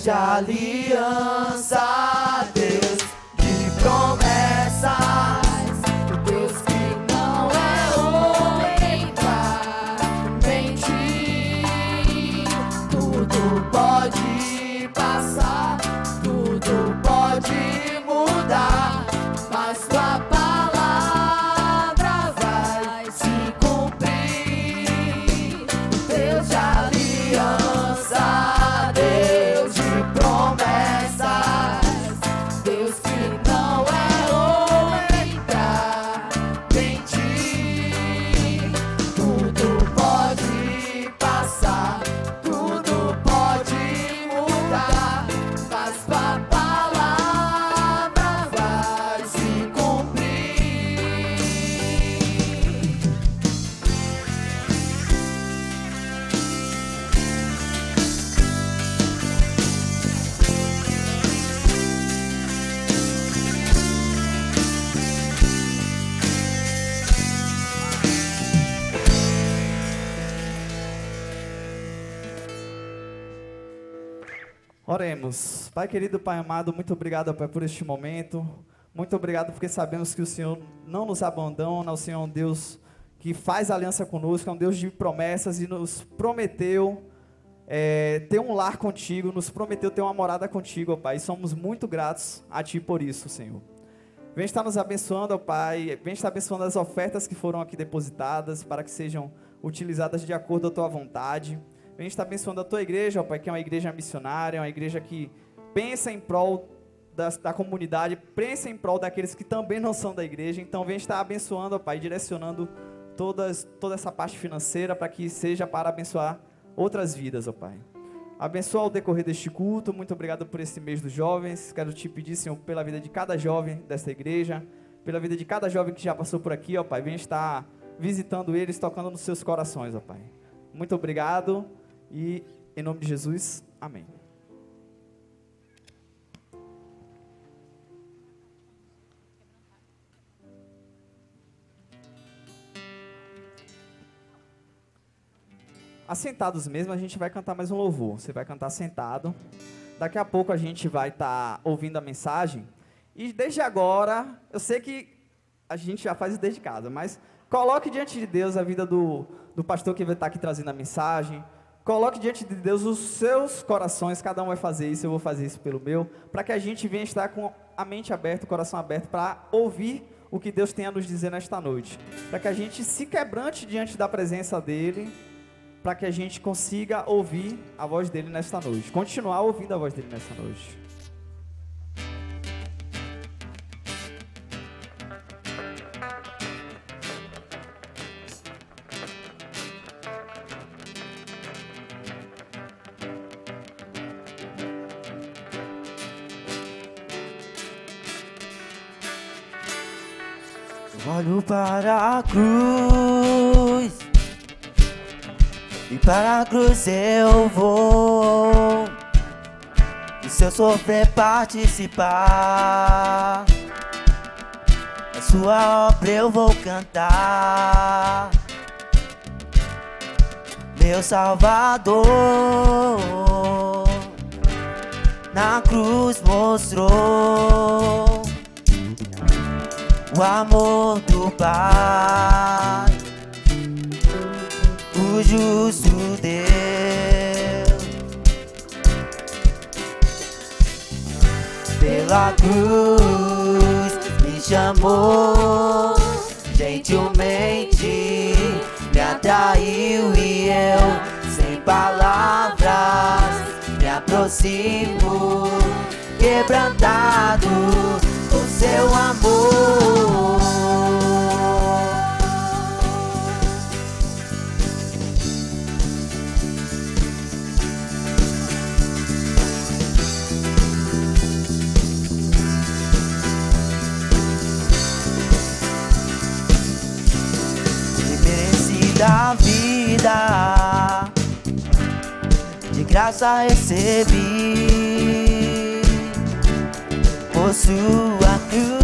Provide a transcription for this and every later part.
Deus de aliança, Deus de promessas, o Deus que não é homem pra mentir. Tudo pode passar, tudo pode mudar, mas tua palavra vai se cumprir. Deus de aliança, Deus de promessas, Deus que não é homem pra mentir. Tudo pode passar, tudo pode mudar, mas tua palavra vai se cumprir. Oremos. Pai querido, Pai amado, muito obrigado, Pai, por este momento. Muito obrigado porque sabemos que o Senhor não nos abandona. O Senhor é um Deus que faz aliança conosco, é um Deus de promessas e nos prometeu ter um lar contigo, nos prometeu ter uma morada contigo, ó Pai. E somos muito gratos a Ti por isso, Senhor. Vem estar nos abençoando, ó Pai. Vem estar abençoando as ofertas que foram aqui depositadas para que sejam utilizadas de acordo com a Tua vontade. Vem estar abençoando a Tua igreja, ó Pai, que é uma igreja missionária, uma igreja que pensa em prol da comunidade, pensa em prol daqueles que também não são da igreja. Então vem estar abençoando, ó Pai, direcionando toda essa parte financeira para que seja para abençoar outras vidas, ó Pai. Abençoa ao decorrer deste culto. Muito obrigado por esse mês dos jovens. Quero te pedir, Senhor, pela vida de cada jovem desta igreja, pela vida de cada jovem que já passou por aqui, ó Pai. Vem estar visitando eles, tocando nos seus corações, ó Pai. Muito obrigado e em nome de Jesus, amém. Assentados mesmo, a gente vai cantar mais um louvor. Você vai cantar sentado. Daqui a pouco a gente vai estar ouvindo a mensagem. E desde agora, eu sei que a gente já faz isso desde casa, mas coloque diante de Deus a vida do pastor que vai estar aqui trazendo a mensagem. Coloque diante de Deus os seus corações. Cada um vai fazer isso, eu vou fazer isso pelo meu, para que a gente venha estar com a mente aberta, o coração aberto, para ouvir o que Deus tem a nos dizer nesta noite. Para que a gente se quebrante diante da presença dEle, para que a gente consiga ouvir a voz dEle nesta noite. Continuar ouvindo a voz dEle nesta noite. Olho para a cruz, e para a cruz eu vou. E se eu sofrer participar, a sua obra eu vou cantar. Meu Salvador na cruz mostrou o amor do Pai, o justo Deus. Pela cruz me chamou, gentilmente me atraiu e eu, sem palavras, me aproximo, quebrantado por seu amor. Da vida, de graça recebi, por sua cruz,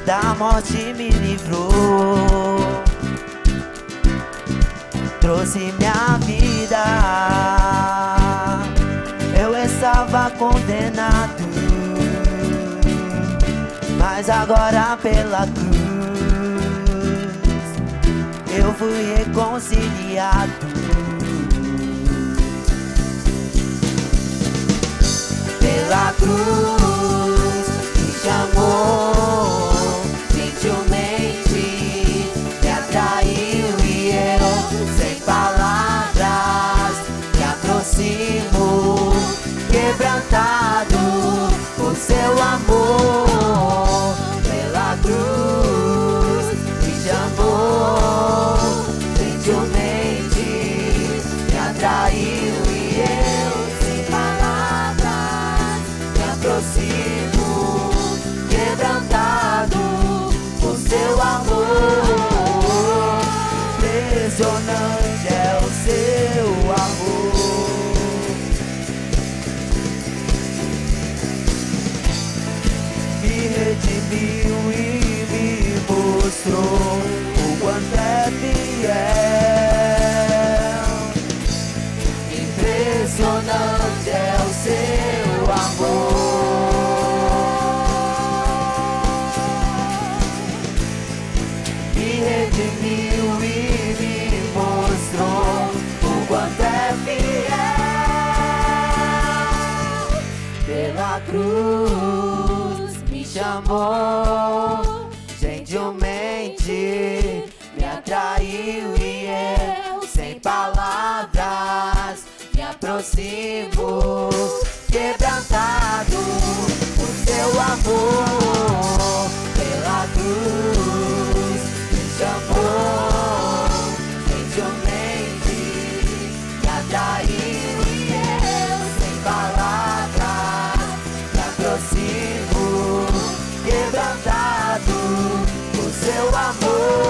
da morte me livrou, trouxe minha vida. Eu estava condenado, mas agora pela cruz eu fui reconciliado. Pela cruz me chamou, gentilmente me atraiu e eu, sem palavras, me aproximo, quebrantado por seu amor. Pela cruz me chamou, gentilmente me atraiu e eu, sem palavras, me aproximo, quebrantado por seu amor. Impressionante é o seu amor. Me redimiu e me mostrou o quanto é fiel. Impressionante é o seu amor. Me redimiu e me mostrou o quanto é fiel. Pela cruz me chamou, gentilmente me atraiu e eu, sem palavras, me aproximo, quebrantado por seu amor. Pela cruz me chamou, gentilmente me atraiu e eu, sem palavras, me aproximo, quebrantado por seu amor.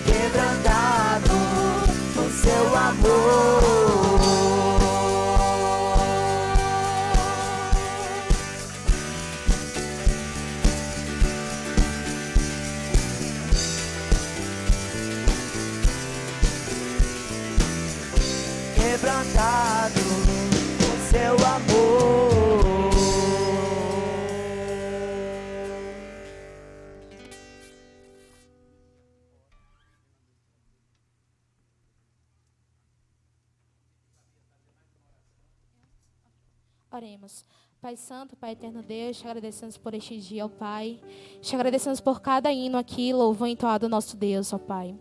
Quebrantado por seu amor. Quebrantado por seu amor. Oremos. Pai Santo, Pai Eterno Deus, te agradecemos por este dia, ó Pai. Te agradecemos por cada hino aqui, louvor entoado ao nosso Deus, ó Pai.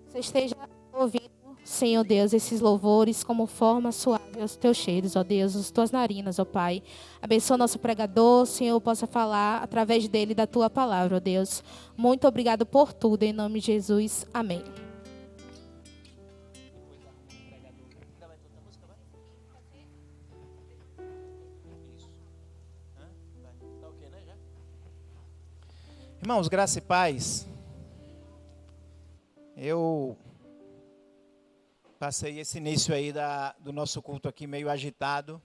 Você esteja ouvindo, Senhor Deus, esses louvores como forma suave aos teus cheiros, ó Deus, as tuas narinas, ó Pai. Abençoa nosso pregador, Senhor, possa falar através dele da tua palavra, ó Deus. Muito obrigado por tudo, em nome de Jesus. Amém. Irmãos, graça e paz. Eu passei esse início aí do nosso culto aqui meio agitado,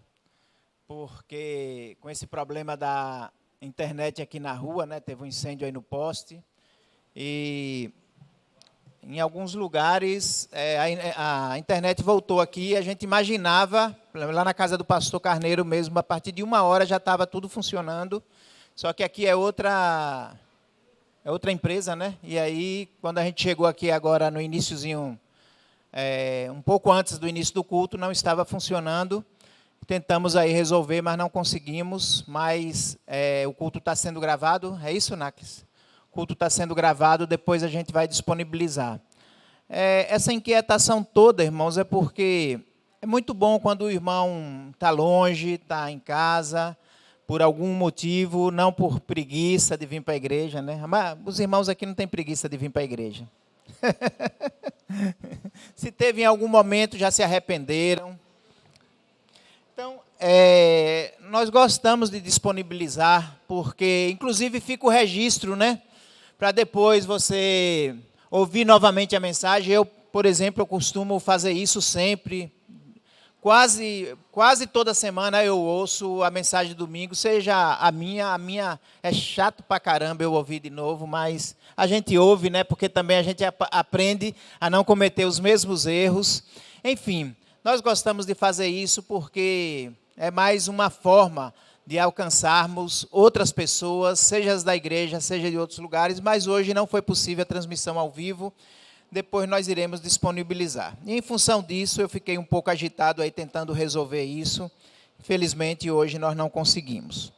porque com esse problema da internet aqui na rua, né, teve um incêndio aí no poste, e em alguns lugares a internet voltou aqui, a gente imaginava, lá na casa do pastor Carneiro mesmo, a partir de 1 hora já estava tudo funcionando, só que aqui é outra empresa, né? E aí, quando a gente chegou aqui agora no iniciozinho, um pouco antes do início do culto, não estava funcionando. Tentamos aí resolver, mas não conseguimos. Mas o culto está sendo gravado. É isso, Nakis? O culto está sendo gravado, depois a gente vai disponibilizar. Essa inquietação toda, irmãos, é porque é muito bom quando o irmão está longe, está em casa, por algum motivo, não por preguiça de vir para a igreja, né? Mas os irmãos aqui não têm preguiça de vir para a igreja. Se teve em algum momento, já se arrependeram. Então, nós gostamos de disponibilizar, porque, inclusive, fica o registro, né? Para depois você ouvir novamente a mensagem. Eu, por exemplo, eu costumo fazer isso sempre. Quase toda semana eu ouço a mensagem de domingo, seja a minha é chato pra caramba eu ouvir de novo, mas a gente ouve, né? Porque também a gente aprende a não cometer os mesmos erros. Enfim, nós gostamos de fazer isso porque é mais uma forma de alcançarmos outras pessoas, seja as da igreja, seja de outros lugares, mas hoje não foi possível a transmissão ao vivo. Depois nós iremos disponibilizar. E em função disso, eu fiquei um pouco agitado aí tentando resolver isso. Infelizmente, hoje nós não conseguimos.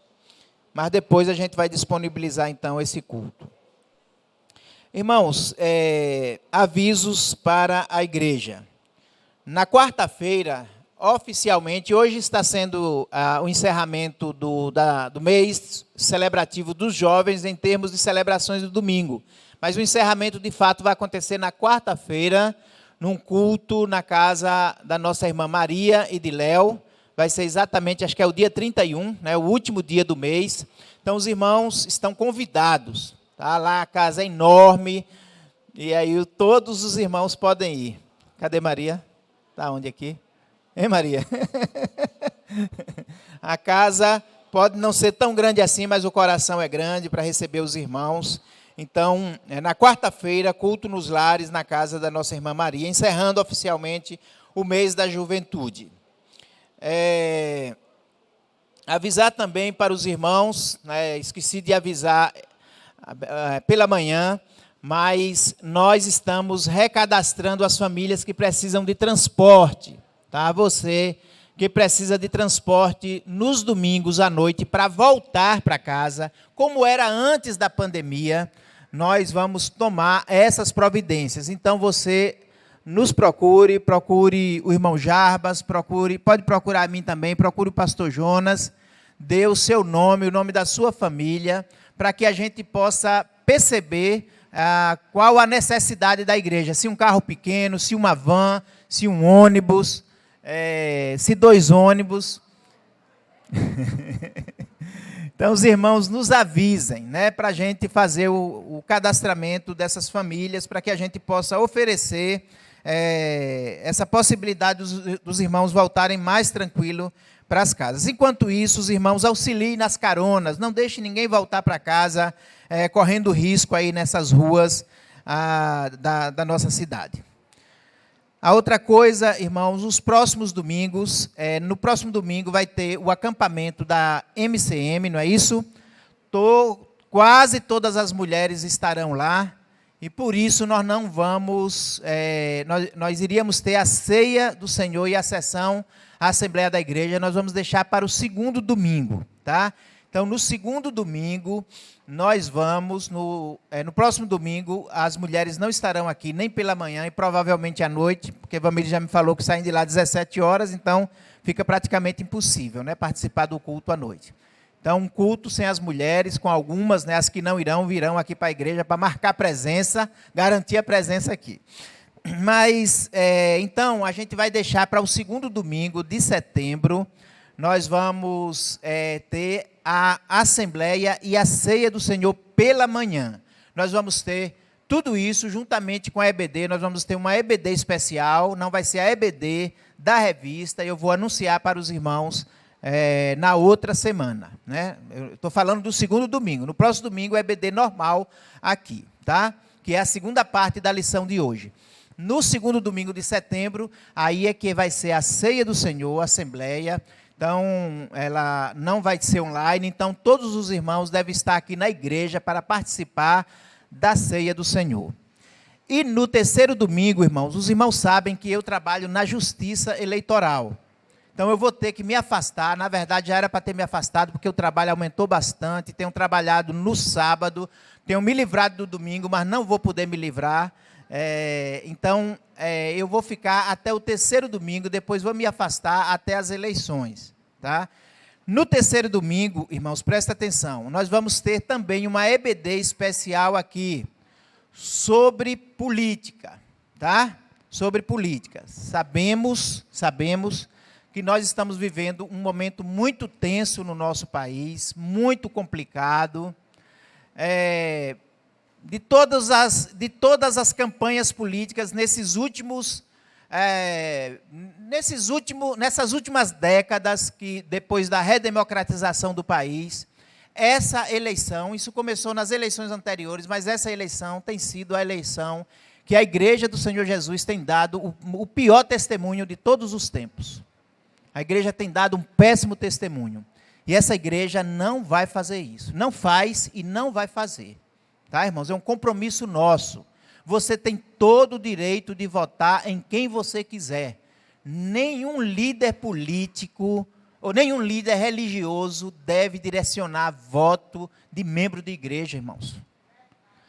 Mas depois a gente vai disponibilizar, então, esse culto. Irmãos, avisos para a igreja. Na quarta-feira, oficialmente, hoje está sendo o encerramento do mês celebrativo dos jovens em termos de celebrações do domingo. Mas o encerramento, de fato, vai acontecer na quarta-feira, num culto na casa da nossa irmã Maria e de Léo. Vai ser exatamente, acho que é o dia 31, né, o último dia do mês. Então, os irmãos estão convidados. Tá? Lá a casa é enorme, e aí todos os irmãos podem ir. Cadê Maria? Está onde aqui? Hein, Maria? A casa pode não ser tão grande assim, mas o coração é grande para receber os irmãos. Então, na quarta-feira, culto nos lares, na casa da nossa irmã Maria, encerrando oficialmente o mês da juventude. Avisar também para os irmãos, né, esqueci de avisar pela manhã, mas nós estamos recadastrando as famílias que precisam de transporte. Tá? Você que precisa de transporte nos domingos à noite para voltar para casa, como era antes da pandemia, nós vamos tomar essas providências. Então, você nos procure o irmão Jarbas, pode procurar a mim também, procure o pastor Jonas, dê o seu nome, o nome da sua família, para que a gente possa perceber qual a necessidade da igreja, se um carro pequeno, se uma van, se um ônibus, se 2 ônibus. Então, os irmãos nos avisem, né, para a gente fazer o cadastramento dessas famílias, para que a gente possa oferecer essa possibilidade dos irmãos voltarem mais tranquilo para as casas. Enquanto isso, os irmãos auxiliem nas caronas, não deixe ninguém voltar para casa correndo risco aí nessas ruas da nossa cidade. A outra coisa, irmãos, os próximos domingos, no próximo domingo vai ter o acampamento da MCM, não é isso? Quase todas as mulheres estarão lá, e por isso nós não vamos, nós iríamos ter a ceia do Senhor e a sessão, a Assembleia da Igreja, nós vamos deixar para o segundo domingo, tá? Então, no segundo domingo, nós vamos, no próximo domingo, as mulheres não estarão aqui nem pela manhã e provavelmente à noite, porque a Vamília já me falou que saem de lá às 17 horas, então fica praticamente impossível, né, participar do culto à noite. Então, um culto sem as mulheres, com algumas, né, as que não irão, virão aqui para a igreja para marcar presença, garantir a presença aqui. Mas, então, a gente vai deixar para o segundo domingo de setembro, nós vamos ter a Assembleia e a Ceia do Senhor pela manhã. Nós vamos ter tudo isso juntamente com a EBD, nós vamos ter uma EBD especial, não vai ser a EBD da revista, eu vou anunciar para os irmãos na outra semana. Né? Eu estou falando do segundo domingo, no próximo domingo é EBD normal aqui, tá? Que é a segunda parte da lição de hoje. No segundo domingo de setembro, aí é que vai ser a Ceia do Senhor, a Assembleia. Então, ela não vai ser online, então todos os irmãos devem estar aqui na igreja para participar da Ceia do Senhor. E no terceiro domingo, irmãos, os irmãos sabem que eu trabalho na Justiça Eleitoral. Então, eu vou ter que me afastar, na verdade já era para ter me afastado, porque o trabalho aumentou bastante, tenho trabalhado no sábado, tenho me livrado do domingo, mas não vou poder me livrar. Então, eu vou ficar até o terceiro domingo, depois vou me afastar até as eleições. Tá? No terceiro domingo, irmãos, presta atenção, nós vamos ter também uma EBD especial aqui, sobre política. Tá? Sobre política. Sabemos que nós estamos vivendo um momento muito tenso no nosso país, muito complicado, de todas as campanhas políticas nessas últimas décadas, que depois da redemocratização do país, essa eleição, isso começou nas eleições anteriores, mas essa eleição tem sido a eleição que a Igreja do Senhor Jesus tem dado o pior testemunho de todos os tempos. A igreja tem dado um péssimo testemunho. E essa igreja não vai fazer isso. Não faz e não vai fazer. Tá, irmãos? É um compromisso nosso. Você tem todo o direito de votar em quem você quiser. Nenhum líder político ou nenhum líder religioso deve direcionar voto de membro de igreja, irmãos.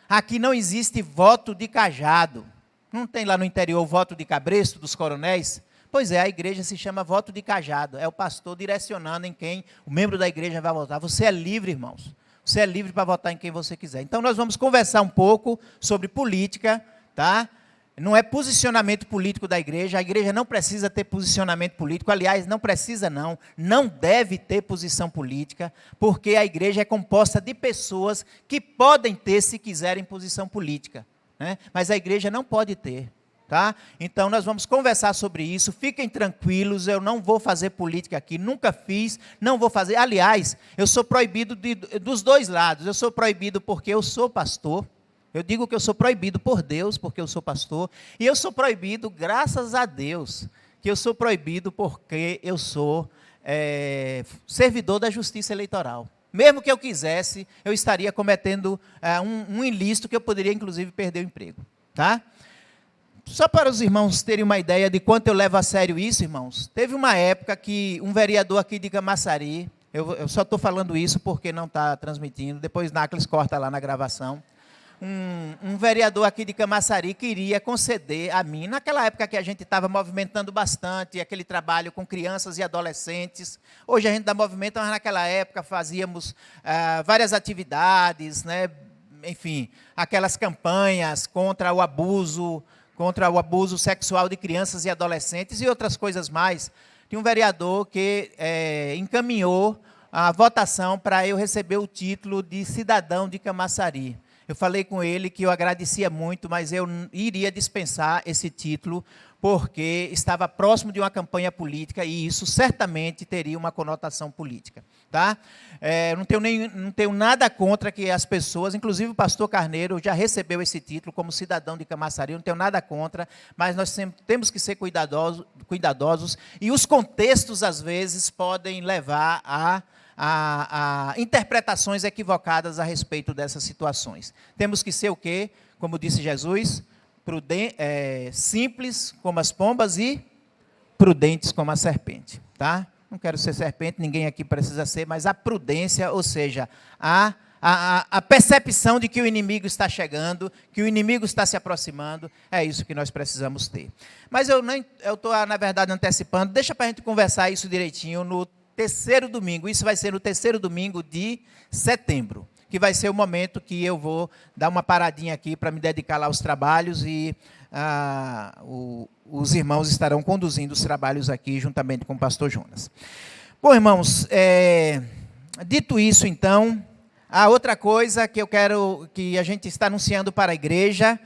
Aqui não existe voto de cajado. Não tem lá no interior o voto de cabresto dos coronéis? Pois é, a igreja se chama voto de cajado. É o pastor direcionando em quem o membro da igreja vai votar. Você é livre, irmãos. Você é livre para votar em quem você quiser. Então, nós vamos conversar um pouco sobre política, tá? Não é posicionamento político da igreja. A igreja não precisa ter posicionamento político. Aliás, não precisa não. Não deve ter posição política, porque a igreja é composta de pessoas que podem ter, se quiserem, posição política, né? Mas a igreja não pode ter. Tá? Então, nós vamos conversar sobre isso. Fiquem tranquilos, eu não vou fazer política aqui, nunca fiz, não vou fazer. Aliás, eu sou proibido dos dois lados. Eu sou proibido porque eu sou pastor. Eu digo que eu sou proibido por Deus, porque eu sou pastor. E eu sou proibido, graças a Deus, que eu sou proibido porque eu sou servidor da justiça eleitoral. Mesmo que eu quisesse, eu estaria cometendo um ilícito que eu poderia, inclusive, perder o emprego. Tá? Só para os irmãos terem uma ideia de quanto eu levo a sério isso, irmãos, teve uma época que um vereador aqui de Camaçari, eu só estou falando isso porque não está transmitindo, depois Nácles corta lá na gravação, um vereador aqui de Camaçari queria conceder a mim, naquela época que a gente estava movimentando bastante, aquele trabalho com crianças e adolescentes, hoje a gente dá movimento, mas naquela época fazíamos várias atividades, né? Enfim, aquelas campanhas contra o abuso sexual de crianças e adolescentes e outras coisas mais. Tinha um vereador que encaminhou a votação para eu receber o título de cidadão de Camaçari. Eu falei com ele que eu agradecia muito, mas eu iria dispensar esse título porque estava próximo de uma campanha política e isso certamente teria uma conotação política. Tá? Não tenho nada contra que as pessoas, inclusive o pastor Carneiro já recebeu esse título como cidadão de Camaçari, não tenho nada contra, mas nós sempre temos que ser cuidadosos e os contextos, às vezes, podem levar a interpretações equivocadas a respeito dessas situações. Temos que ser o quê? Como disse Jesus, simples como as pombas e prudentes como a serpente. Tá? Não quero ser serpente, ninguém aqui precisa ser, mas a prudência, ou seja, a percepção de que o inimigo está chegando, que o inimigo está se aproximando, é isso que nós precisamos ter. Mas eu estou, na verdade, antecipando, deixa para a gente conversar isso direitinho no terceiro domingo, isso vai ser no terceiro domingo de setembro, que vai ser o momento que eu vou dar uma paradinha aqui para me dedicar lá aos trabalhos e os irmãos estarão conduzindo os trabalhos aqui juntamente com o pastor Jonas. Bom, irmãos, dito isso, então, a outra coisa que eu quero, que a gente está anunciando para a igreja,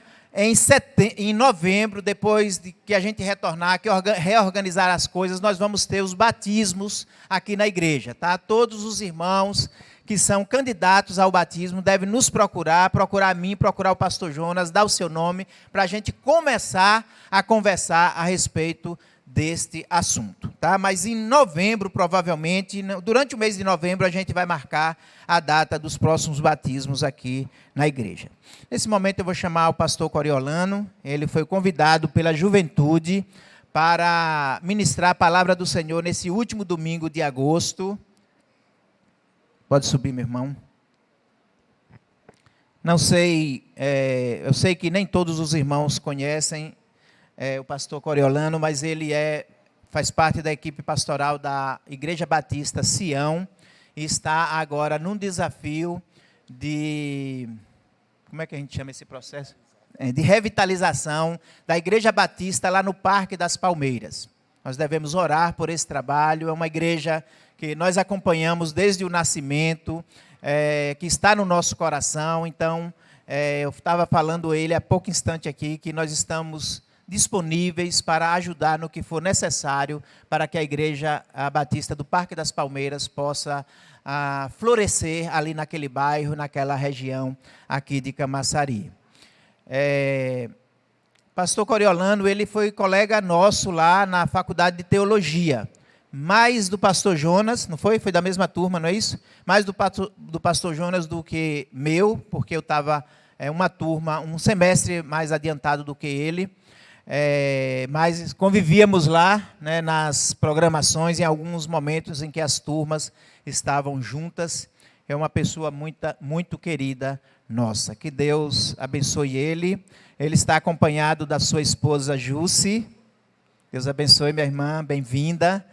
em novembro, depois de que a gente retornar, que reorganizar as coisas, nós vamos ter os batismos aqui na igreja. Tá? Todos os irmãos que são candidatos ao batismo devem nos procurar a mim, procurar o pastor Jonas, dar o seu nome, para a gente começar a conversar a respeito deste assunto. Tá? Mas em novembro, provavelmente, durante o mês de novembro, a gente vai marcar a data dos próximos batismos aqui na igreja. Nesse momento eu vou chamar o pastor Coriolano, ele foi convidado pela juventude para ministrar a palavra do Senhor nesse último domingo de agosto. Pode subir, meu irmão. Não sei, eu sei que nem todos os irmãos conhecem o pastor Coriolano, mas ele faz parte da equipe pastoral da Igreja Batista Sião e está agora num desafio de... Como é que a gente chama esse processo? De revitalização da Igreja Batista lá no Parque das Palmeiras. Nós devemos orar por esse trabalho, é uma igreja que nós acompanhamos desde o nascimento, que está no nosso coração, então Eu estava falando ele há pouco instante aqui, que nós estamos disponíveis para ajudar no que for necessário para que a Igreja Batista do Parque das Palmeiras possa florescer ali naquele bairro, naquela região aqui de Camaçari. Pastor Coriolano, ele foi colega nosso lá na Faculdade de Teologia, mais do pastor Jonas, não foi? Foi da mesma turma, não é isso? Mais do pastor Jonas do que meu, porque eu estava uma turma, um semestre mais adiantado do que ele, mas convivíamos lá, né, nas programações, em alguns momentos em que as turmas estavam juntas. É uma pessoa muito querida nossa. Que Deus abençoe ele. Ele está acompanhado da sua esposa Jussi. Deus abençoe, minha irmã, bem-vinda.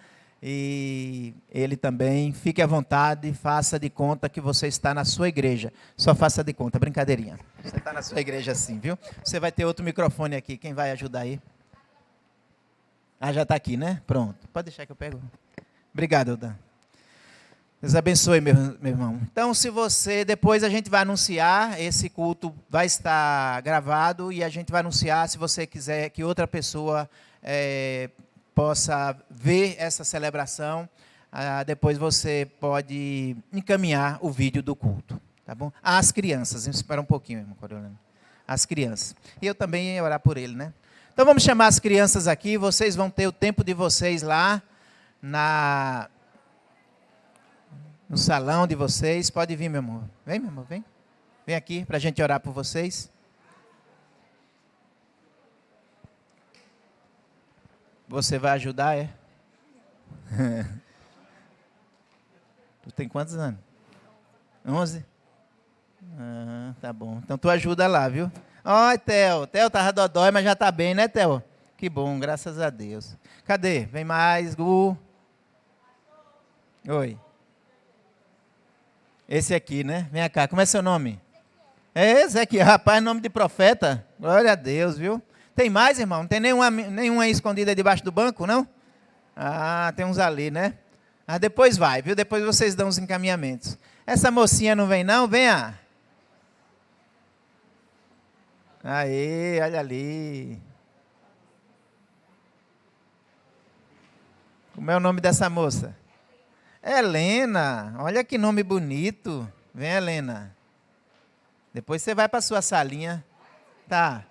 E ele também, fique à vontade, faça de conta que você está na sua igreja. Só faça de conta, brincadeirinha. Você está na sua igreja sim, viu? Você vai ter outro microfone aqui, quem vai ajudar aí? Já está aqui, né? Pronto, pode deixar que eu pego. Obrigado, Eldan. Deus abençoe, meu irmão. Então, se você, depois a gente vai anunciar, esse culto vai estar gravado e a gente vai anunciar, se você quiser que outra pessoa possa ver essa celebração, depois você pode encaminhar o vídeo do culto, tá bom? As crianças, espera um pouquinho, irmão Coriolano. As crianças. E eu também ia orar por ele, né? Então vamos chamar as crianças aqui, vocês vão ter o tempo de vocês lá no salão de vocês. Pode vir, meu amor. Vem, meu amor, vem. Vem aqui para a gente orar por vocês. Você vai ajudar, é? Tu tem quantos anos? 11? Tá bom. Então tu ajuda lá, viu? Ó, Theo. Theo tava dodói, mas já tá bem, né, Theo? Que bom, graças a Deus. Cadê? Vem mais, Gu. Oi. Esse aqui, né? Vem cá, como é seu nome? Esse aqui, rapaz, nome de profeta. Glória a Deus, viu? Tem mais, irmão? Não tem nenhuma aí escondida debaixo do banco, não? Tem uns ali, né? Depois vai, viu? Depois vocês dão os encaminhamentos. Essa mocinha não vem, não? Venha. Aí, olha ali. Como é o nome dessa moça? Helena. Olha que nome bonito. Vem, Helena. Depois você vai para a sua salinha. Tá.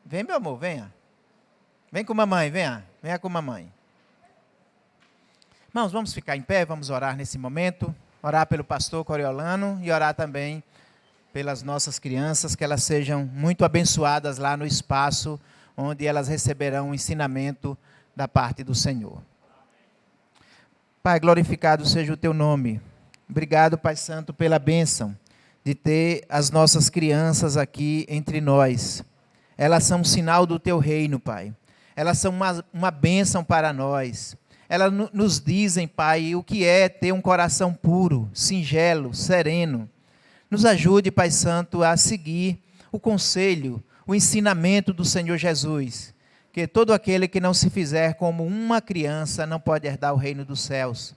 Vem, meu amor, venha. Vem com mamãe, venha. Venha com mamãe. Irmãos, vamos ficar em pé, vamos orar nesse momento. Orar pelo pastor Coriolano e orar também pelas nossas crianças, que elas sejam muito abençoadas lá no espaço onde elas receberão o ensinamento da parte do Senhor. Pai, glorificado seja o teu nome. Obrigado, Pai Santo, pela bênção de ter as nossas crianças aqui entre nós. Elas são um sinal do teu reino, Pai. Elas são uma bênção para nós. Elas nos dizem, Pai, o que é ter um coração puro, singelo, sereno. Nos ajude, Pai Santo, a seguir o conselho, o ensinamento do Senhor Jesus. Que todo aquele que não se fizer como uma criança não pode herdar o reino dos céus.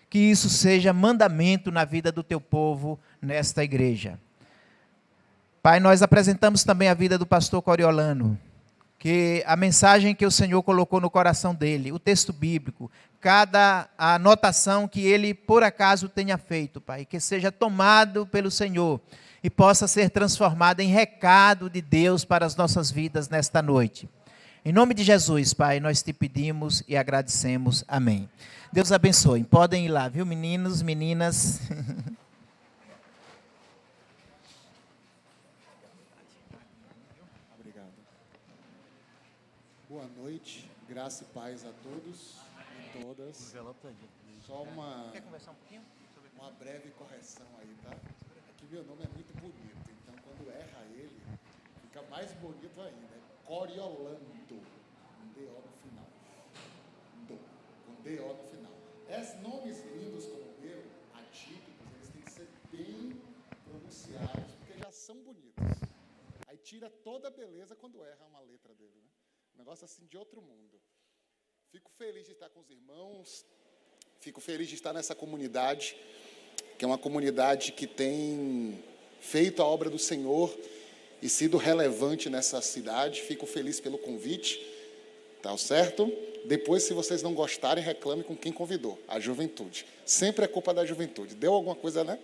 Que isso seja mandamento na vida do teu povo nesta igreja. Pai, nós apresentamos também a vida do pastor Coriolano, que a mensagem que o Senhor colocou no coração dele, o texto bíblico, cada anotação que ele por acaso tenha feito, Pai, que seja tomado pelo Senhor e possa ser transformado em recado de Deus para as nossas vidas nesta noite. Em nome de Jesus, Pai, nós te pedimos e agradecemos. Amém. Deus abençoe. Podem ir lá, viu, meninos, meninas? Boa noite, graça e paz a todos e todas. Só uma breve correção aí, tá? É que meu nome é muito bonito, então quando erra ele, fica mais bonito ainda. É Coriolando, com D-O no final. Com D-O no final. Esses nomes lindos como o meu, atípicos, eles têm que ser bem pronunciados, porque já são bonitos. Aí tira toda a beleza quando erra uma letra dele, né? Um negócio assim de outro mundo. Fico feliz de estar com os irmãos, fico feliz de estar nessa comunidade, que é uma comunidade que tem feito a obra do Senhor e sido relevante nessa cidade. Fico feliz pelo convite, tá certo? Depois, se vocês não gostarem, reclame com quem convidou, a juventude. Sempre é culpa da juventude. Deu alguma coisa, né?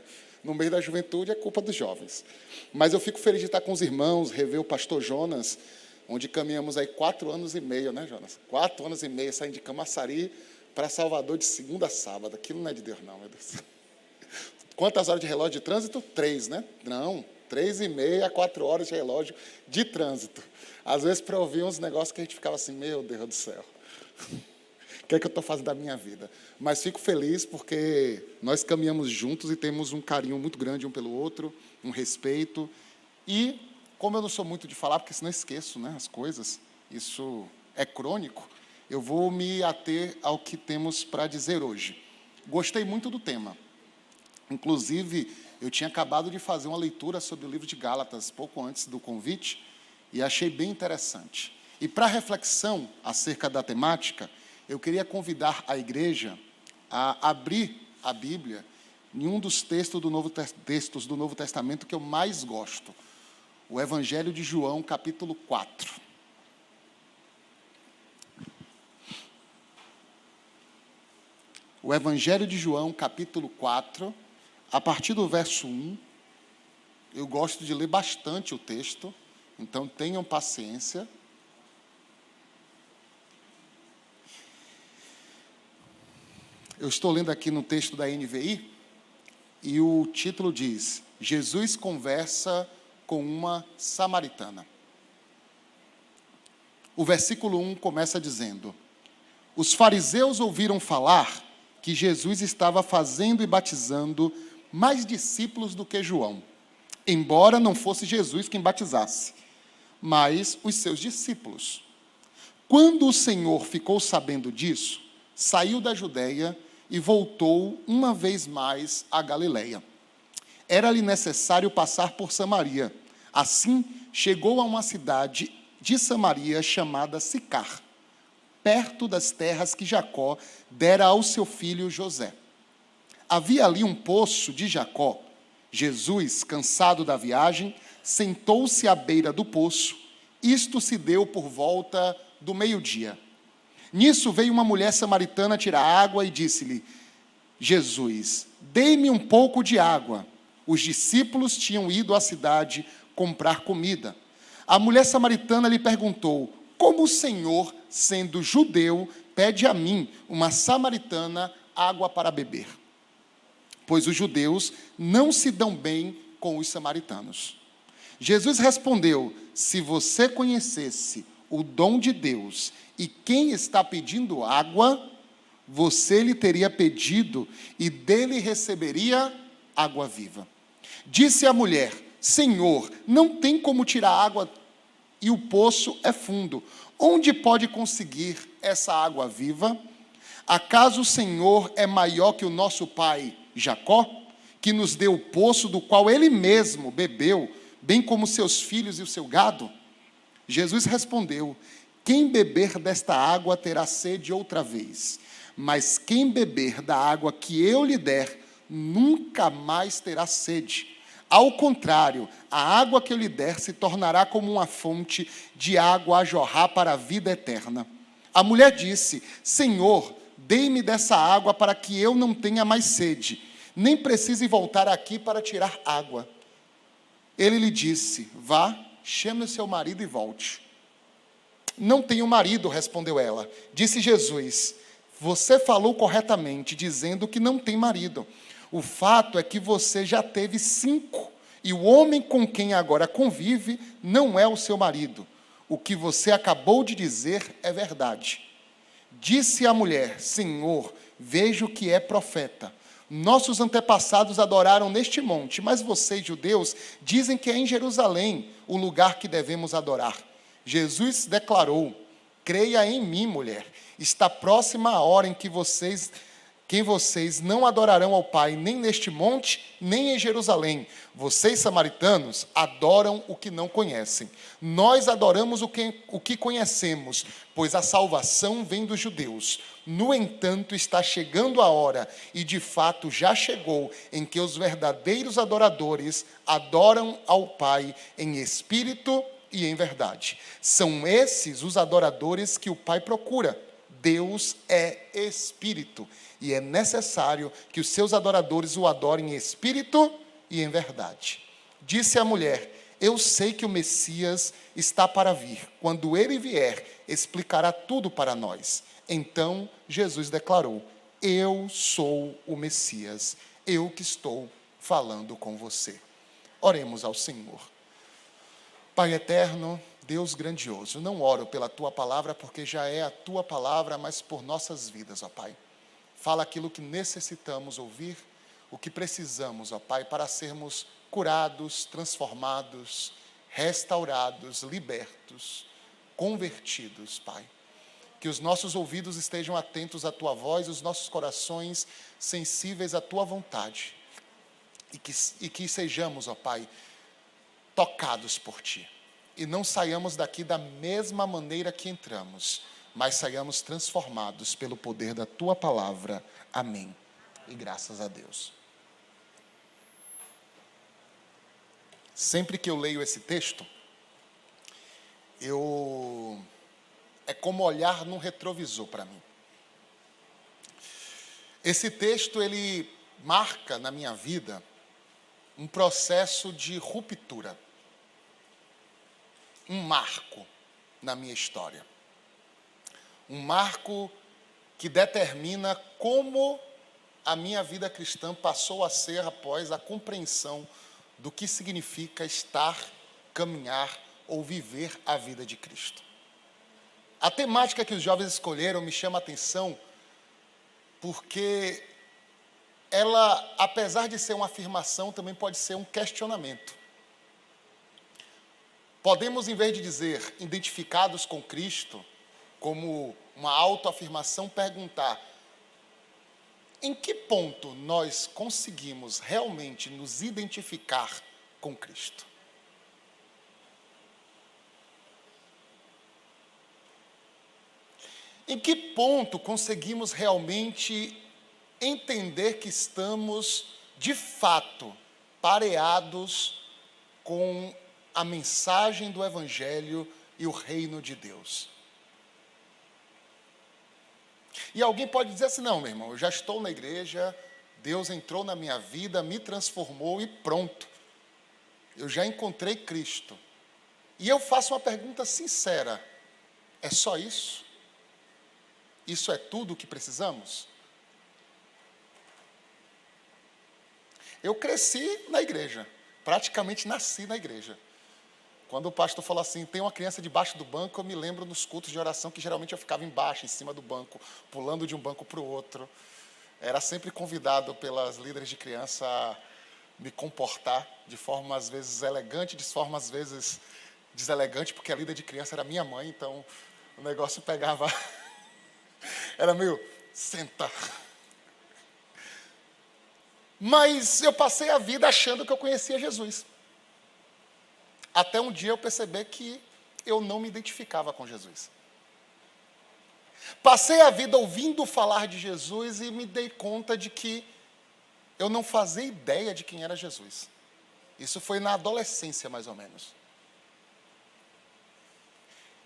No meio da juventude é culpa dos jovens. Mas eu fico feliz de estar com os irmãos, rever o pastor Jonas, onde caminhamos aí 4 anos e meio, né, Jonas? 4 anos e meio, saindo de Camaçari para Salvador de segunda a sábado. Aquilo não é de Deus, não, meu Deus. Quantas horas de relógio de trânsito? 3, né? Não, 3,5 a 4 horas de relógio de trânsito. Às vezes, para ouvir uns negócios que a gente ficava assim, meu Deus do céu. O que é que eu estou fazendo da minha vida? Mas fico feliz porque nós caminhamos juntos e temos um carinho muito grande um pelo outro, um respeito. E, como eu não sou muito de falar, porque senão eu esqueço, né, as coisas, isso é crônico, eu vou me ater ao que temos para dizer hoje. Gostei muito do tema. Inclusive, eu tinha acabado de fazer uma leitura sobre o livro de Gálatas, pouco antes do convite, e achei bem interessante. E para reflexão acerca da temática, eu queria convidar a igreja a abrir a Bíblia em um dos textos do Novo Testamento que eu mais gosto, o Evangelho de João, capítulo 4. O Evangelho de João, capítulo 4, a partir do verso 1, eu gosto de ler bastante o texto, então tenham paciência. Eu estou lendo aqui no texto da NVI, e o título diz: Jesus conversa com uma samaritana. O versículo 1 começa dizendo: os fariseus ouviram falar que Jesus estava fazendo e batizando mais discípulos do que João, embora não fosse Jesus quem batizasse, mas os seus discípulos. Quando o Senhor ficou sabendo disso, saiu da Judeia e voltou uma vez mais à Galileia. Era-lhe necessário passar por Samaria. Assim, chegou a uma cidade de Samaria chamada Sicar, perto das terras que Jacó dera ao seu filho José. Havia ali um poço de Jacó. Jesus, cansado da viagem, sentou-se à beira do poço. Isto se deu por volta do meio-dia. Nisso veio uma mulher samaritana tirar água e disse-lhe: Jesus, dê-me um pouco de água. Os discípulos tinham ido à cidade comprar comida. A mulher samaritana lhe perguntou: como o Senhor, sendo judeu, pede a mim, uma samaritana, água para beber? Pois os judeus não se dão bem com os samaritanos. Jesus respondeu: se você conhecesse o dom de Deus e quem está pedindo água, você lhe teria pedido e dele receberia água viva. Disse a mulher: Senhor, não tem como tirar água e o poço é fundo. Onde pode conseguir essa água viva? Acaso o Senhor é maior que o nosso pai Jacó, que nos deu o poço do qual ele mesmo bebeu, bem como seus filhos e o seu gado? Jesus respondeu: quem beber desta água terá sede outra vez, mas quem beber da água que eu lhe der, nunca mais terá sede. Ao contrário, a água que eu lhe der se tornará como uma fonte de água a jorrar para a vida eterna. A mulher disse: Senhor, dê-me dessa água para que eu não tenha mais sede, nem precise voltar aqui para tirar água. Ele lhe disse: vá, chame o seu marido e volte. Não tenho marido, respondeu ela. Disse Jesus: você falou corretamente, dizendo que não tem marido. O fato é que você já teve 5, e o homem com quem agora convive não é o seu marido. O que você acabou de dizer é verdade. Disse a mulher: Senhor, vejo que é profeta. Nossos antepassados adoraram neste monte, mas vocês, judeus, dizem que é em Jerusalém o lugar que devemos adorar. Jesus declarou: creia em mim, mulher. Está próxima a hora em que vocês que vocês não adorarão ao Pai nem neste monte, nem em Jerusalém. Vocês, samaritanos, adoram o que não conhecem. Nós adoramos o que conhecemos, pois a salvação vem dos judeus. No entanto, está chegando a hora, e de fato já chegou, em que os verdadeiros adoradores adoram ao Pai em espírito e em verdade. São esses os adoradores que o Pai procura. Deus é espírito, e é necessário que os seus adoradores o adorem em espírito e em verdade. Disse a mulher: eu sei que o Messias está para vir. Quando ele vier, explicará tudo para nós. Então Jesus declarou: eu sou o Messias, eu que estou falando com você. Oremos ao Senhor. Pai eterno, Deus grandioso, não oro pela tua palavra, porque já é a tua palavra, mas por nossas vidas, ó Pai. Fala aquilo que necessitamos ouvir, o que precisamos, ó Pai, para sermos curados, transformados, restaurados, libertos, convertidos, Pai. Que os nossos ouvidos estejam atentos à tua voz, os nossos corações sensíveis à tua vontade. E que sejamos, ó Pai, tocados por ti. E não saiamos daqui da mesma maneira que entramos, mas saiamos transformados pelo poder da tua palavra. Amém. E graças a Deus. Sempre que eu leio esse texto, é como olhar num retrovisor para mim. Esse texto, ele marca na minha vida um processo de ruptura. Um marco na minha história. Um marco que determina como a minha vida cristã passou a ser após a compreensão do que significa estar, caminhar ou viver a vida de Cristo. A temática que os jovens escolheram me chama a atenção porque ela, apesar de ser uma afirmação, também pode ser um questionamento. Podemos, em vez de dizer identificados com Cristo, como uma autoafirmação, perguntar: em que ponto nós conseguimos realmente nos identificar com Cristo? Em que ponto conseguimos realmente entender que estamos, de fato, pareados com a mensagem do Evangelho e o reino de Deus? E alguém pode dizer assim: não, meu irmão, eu já estou na igreja, Deus entrou na minha vida, me transformou e pronto. Eu já encontrei Cristo. E eu faço uma pergunta sincera: é só isso? Isso é tudo o que precisamos? Eu cresci na igreja, praticamente nasci na igreja. Quando o pastor falou assim: tem uma criança debaixo do banco, eu me lembro nos cultos de oração que geralmente eu ficava embaixo, em cima do banco, pulando de um banco para o outro. Era sempre convidado pelas líderes de criança a me comportar de forma às vezes elegante, de forma às vezes deselegante, porque a líder de criança era minha mãe, então o negócio pegava, era meio, senta. Mas eu passei a vida achando que eu conhecia Jesus. Até um dia eu percebi que eu não me identificava com Jesus. Passei a vida ouvindo falar de Jesus e me dei conta de que eu não fazia ideia de quem era Jesus. Isso foi na adolescência, mais ou menos.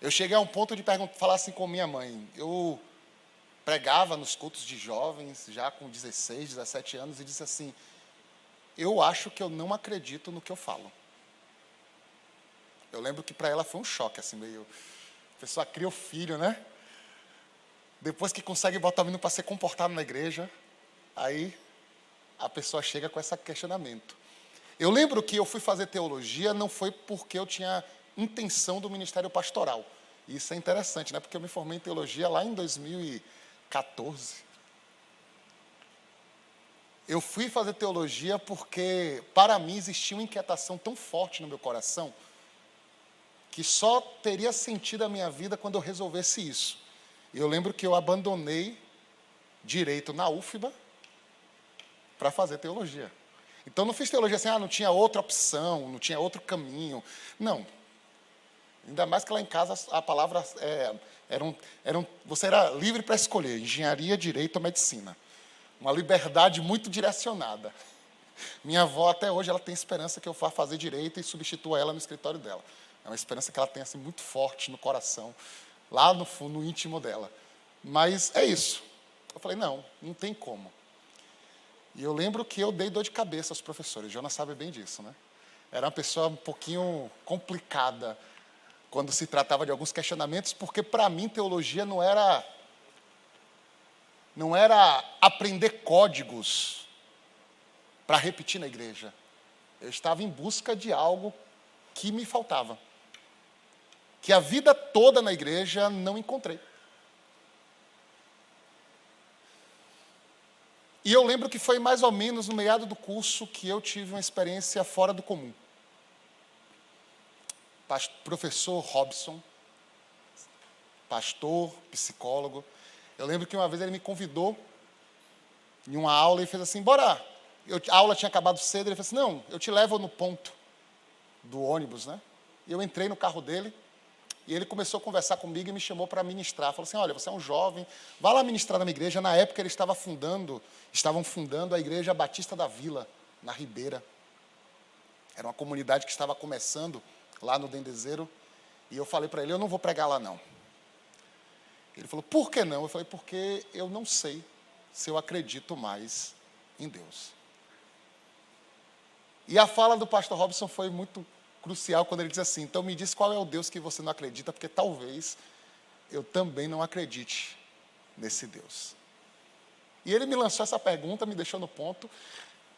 Eu cheguei a um ponto de falar assim com minha mãe. Eu pregava nos cultos de jovens, já com 16, 17 anos, e disse assim: eu acho que eu não acredito no que eu falo. Eu lembro que para ela foi um choque, assim, meio... A pessoa cria o filho, né? Depois que consegue botar o menino para ser comportado na igreja, aí a pessoa chega com esse questionamento. Eu lembro que eu fui fazer teologia, não foi porque eu tinha intenção do ministério pastoral. Isso é interessante, né? Porque eu me formei em teologia lá em 2014. Eu fui fazer teologia porque, para mim, existia uma inquietação tão forte no meu coração que só teria sentido a minha vida quando eu resolvesse isso. E eu lembro que eu abandonei direito na UFBA para fazer teologia. Então, não fiz teologia assim, não tinha outra opção, não tinha outro caminho. Não. Ainda mais que lá em casa a palavra você era livre para escolher engenharia, direito ou medicina. Uma liberdade muito direcionada. Minha avó, até hoje, ela tem esperança que eu vá fazer direito e substitua ela no escritório dela. É uma esperança que ela tem assim, muito forte no coração, lá no fundo, no íntimo dela. Mas é isso. Eu falei, não tem como. E eu lembro que eu dei dor de cabeça aos professores. O Jonas sabe bem disso, né? Era uma pessoa um pouquinho complicada quando se tratava de alguns questionamentos, porque para mim teologia não era aprender códigos para repetir na igreja. Eu estava em busca de algo que me faltava, que a vida toda na igreja não encontrei. E eu lembro que foi mais ou menos no meado do curso que eu tive uma experiência fora do comum. Professor Robson, pastor, psicólogo. Eu lembro que uma vez ele me convidou em uma aula e fez assim, bora. A aula tinha acabado cedo, ele falou assim, não, eu te levo no ponto do ônibus, né? E eu entrei no carro dele e ele começou a conversar comigo e me chamou para ministrar. Falou assim, olha, você é um jovem, vá lá ministrar na minha igreja. Na época eles estavam fundando a Igreja Batista da Vila, na Ribeira. Era uma comunidade que estava começando lá no Dendezeiro. E eu falei para ele, eu não vou pregar lá não. Ele falou, por que não? Eu falei, porque eu não sei se eu acredito mais em Deus. E a fala do pastor Robson foi muito crucial quando ele diz assim, então me diz qual é o Deus que você não acredita, porque talvez eu também não acredite nesse Deus. E ele me lançou essa pergunta, me deixou no ponto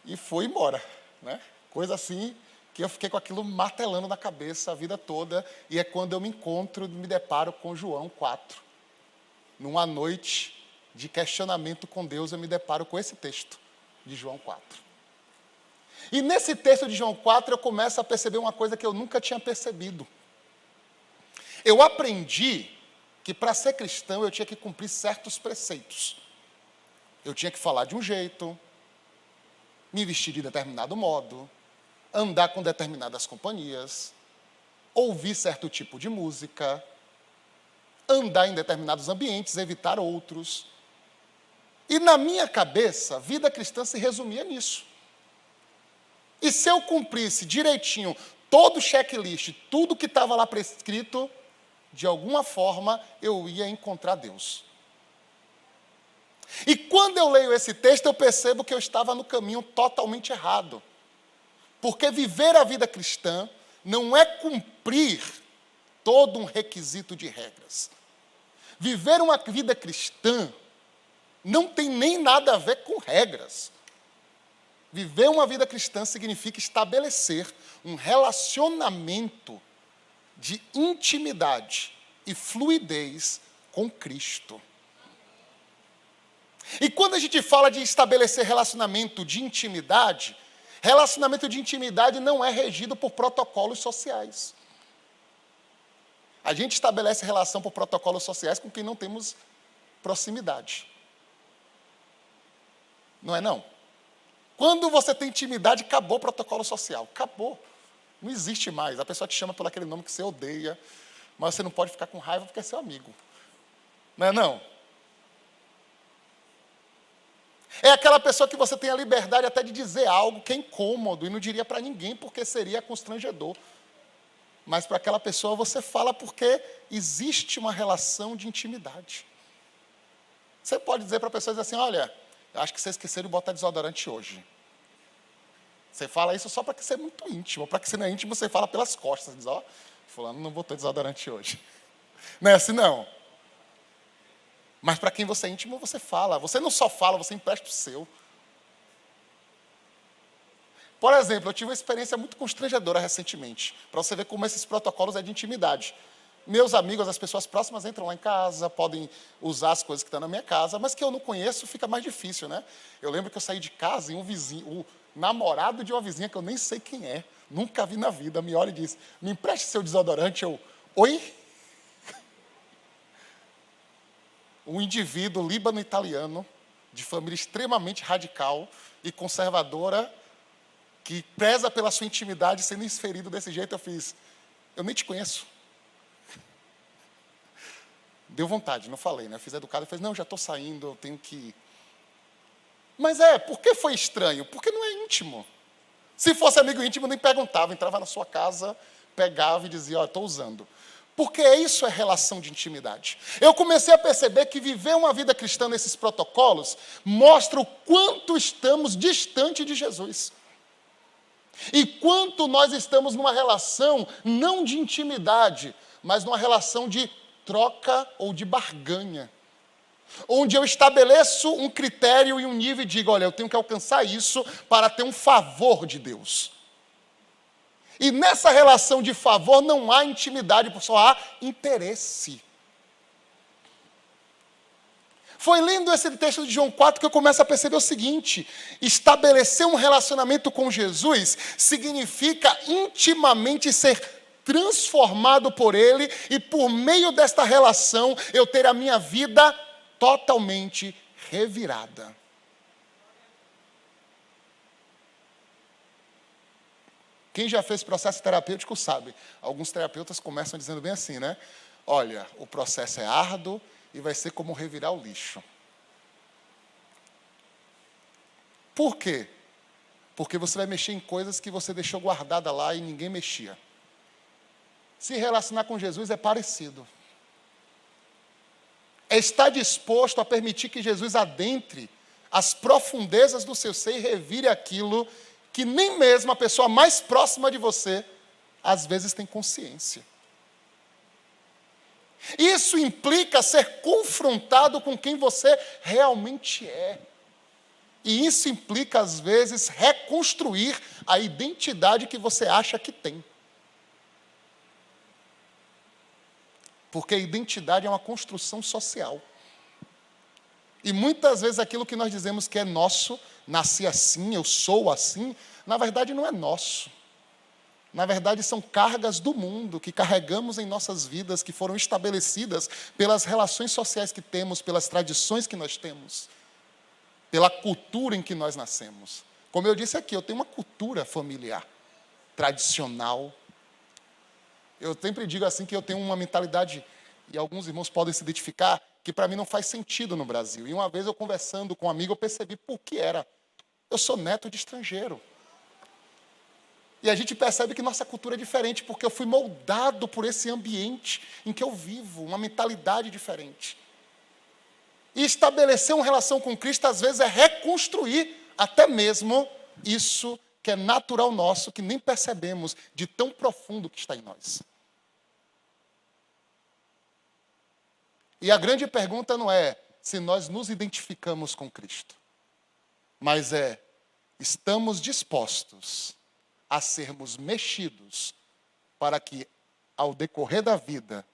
e foi embora, né? Coisa assim que eu fiquei com aquilo martelando na cabeça a vida toda, e é quando eu me deparo com João 4. Numa noite de questionamento com Deus, eu me deparo com esse texto de João 4. E nesse texto de João 4, eu começo a perceber uma coisa que eu nunca tinha percebido. Eu aprendi que para ser cristão eu tinha que cumprir certos preceitos. Eu tinha que falar de um jeito, me vestir de determinado modo, andar com determinadas companhias, ouvir certo tipo de música, andar em determinados ambientes, evitar outros. E na minha cabeça, a vida cristã se resumia nisso. E se eu cumprisse direitinho todo o checklist, tudo que estava lá prescrito, de alguma forma eu ia encontrar Deus. E quando eu leio esse texto, eu percebo que eu estava no caminho totalmente errado. Porque viver a vida cristã não é cumprir todo um requisito de regras. Viver uma vida cristã não tem nem nada a ver com regras. Viver uma vida cristã significa estabelecer um relacionamento de intimidade e fluidez com Cristo. E quando a gente fala de estabelecer relacionamento de intimidade não é regido por protocolos sociais. A gente estabelece relação por protocolos sociais com quem não temos proximidade. Não é não? Quando você tem intimidade, acabou o protocolo social. Acabou. Não existe mais. A pessoa te chama por aquele nome que você odeia, mas você não pode ficar com raiva porque é seu amigo. Não é não? É aquela pessoa que você tem a liberdade até de dizer algo que é incômodo e não diria para ninguém porque seria constrangedor. Mas para aquela pessoa você fala porque existe uma relação de intimidade. Você pode dizer para a pessoa assim, olha, eu acho que você esqueceu de botar desodorante hoje. Você fala isso só para que você é muito íntimo. Para que você não é íntimo, você fala pelas costas. Diz, ó, fulano não botou desodorante hoje. Não é assim não. Mas para quem você é íntimo, você fala. Você não só fala, você empresta o seu. Por exemplo, eu tive uma experiência muito constrangedora recentemente, para você ver como esses protocolos é de intimidade. Meus amigos, as pessoas próximas entram lá em casa, podem usar as coisas que estão na minha casa, mas que eu não conheço, fica mais difícil, né? Eu lembro que eu saí de casa e um vizinho, o namorado de uma vizinha que eu nem sei quem é, nunca vi na vida, me olha e diz, me empreste seu desodorante. Eu, oi? Um indivíduo líbano-italiano de família extremamente radical e conservadora, que preza pela sua intimidade, sendo inserido desse jeito, eu fiz, eu nem te conheço. Deu vontade, não falei, né? Eu fiz educado, eu falei, não, já estou saindo, eu tenho que ir. Mas por que foi estranho? Porque não é íntimo. Se fosse amigo íntimo, nem perguntava, entrava na sua casa, pegava e dizia, estou usando. Porque isso é relação de intimidade. Eu comecei a perceber que viver uma vida cristã nesses protocolos mostra o quanto estamos distante de Jesus. E quanto nós estamos numa relação não de intimidade, mas numa relação de troca ou de barganha. Onde eu estabeleço um critério e um nível e digo, olha, eu tenho que alcançar isso para ter um favor de Deus. E nessa relação de favor não há intimidade, só há interesse. Foi lendo esse texto de João 4 que eu começo a perceber o seguinte: estabelecer um relacionamento com Jesus significa intimamente ser transformado por Ele e por meio desta relação eu ter a minha vida totalmente revirada. Quem já fez processo terapêutico sabe. Alguns terapeutas começam dizendo bem assim, né? Olha, o processo é árduo e vai ser como revirar o lixo. Por quê? Porque você vai mexer em coisas que você deixou guardada lá e ninguém mexia. Se relacionar com Jesus é parecido. É estar disposto a permitir que Jesus adentre as profundezas do seu ser e revire aquilo que nem mesmo a pessoa mais próxima de você, às vezes, tem consciência. Isso implica ser confrontado com quem você realmente é. E isso implica, às vezes, reconstruir a identidade que você acha que tem. Porque a identidade é uma construção social. E muitas vezes aquilo que nós dizemos que é nosso, nasci assim, eu sou assim, na verdade não é nosso. Na verdade são cargas do mundo que carregamos em nossas vidas, que foram estabelecidas pelas relações sociais que temos, pelas tradições que nós temos, pela cultura em que nós nascemos. Como eu disse aqui, eu tenho uma cultura familiar, tradicional. Eu sempre digo assim que eu tenho uma mentalidade, e alguns irmãos podem se identificar, que para mim não faz sentido no Brasil. E uma vez eu conversando com um amigo, eu percebi por que era. Eu sou neto de estrangeiro. E a gente percebe que nossa cultura é diferente, porque eu fui moldado por esse ambiente em que eu vivo, uma mentalidade diferente. E estabelecer uma relação com Cristo, às vezes, é reconstruir até mesmo isso que é natural nosso, que nem percebemos, de tão profundo que está em nós. E a grande pergunta não é se nós nos identificamos com Cristo, mas estamos dispostos a sermos mexidos para que, ao decorrer da vida,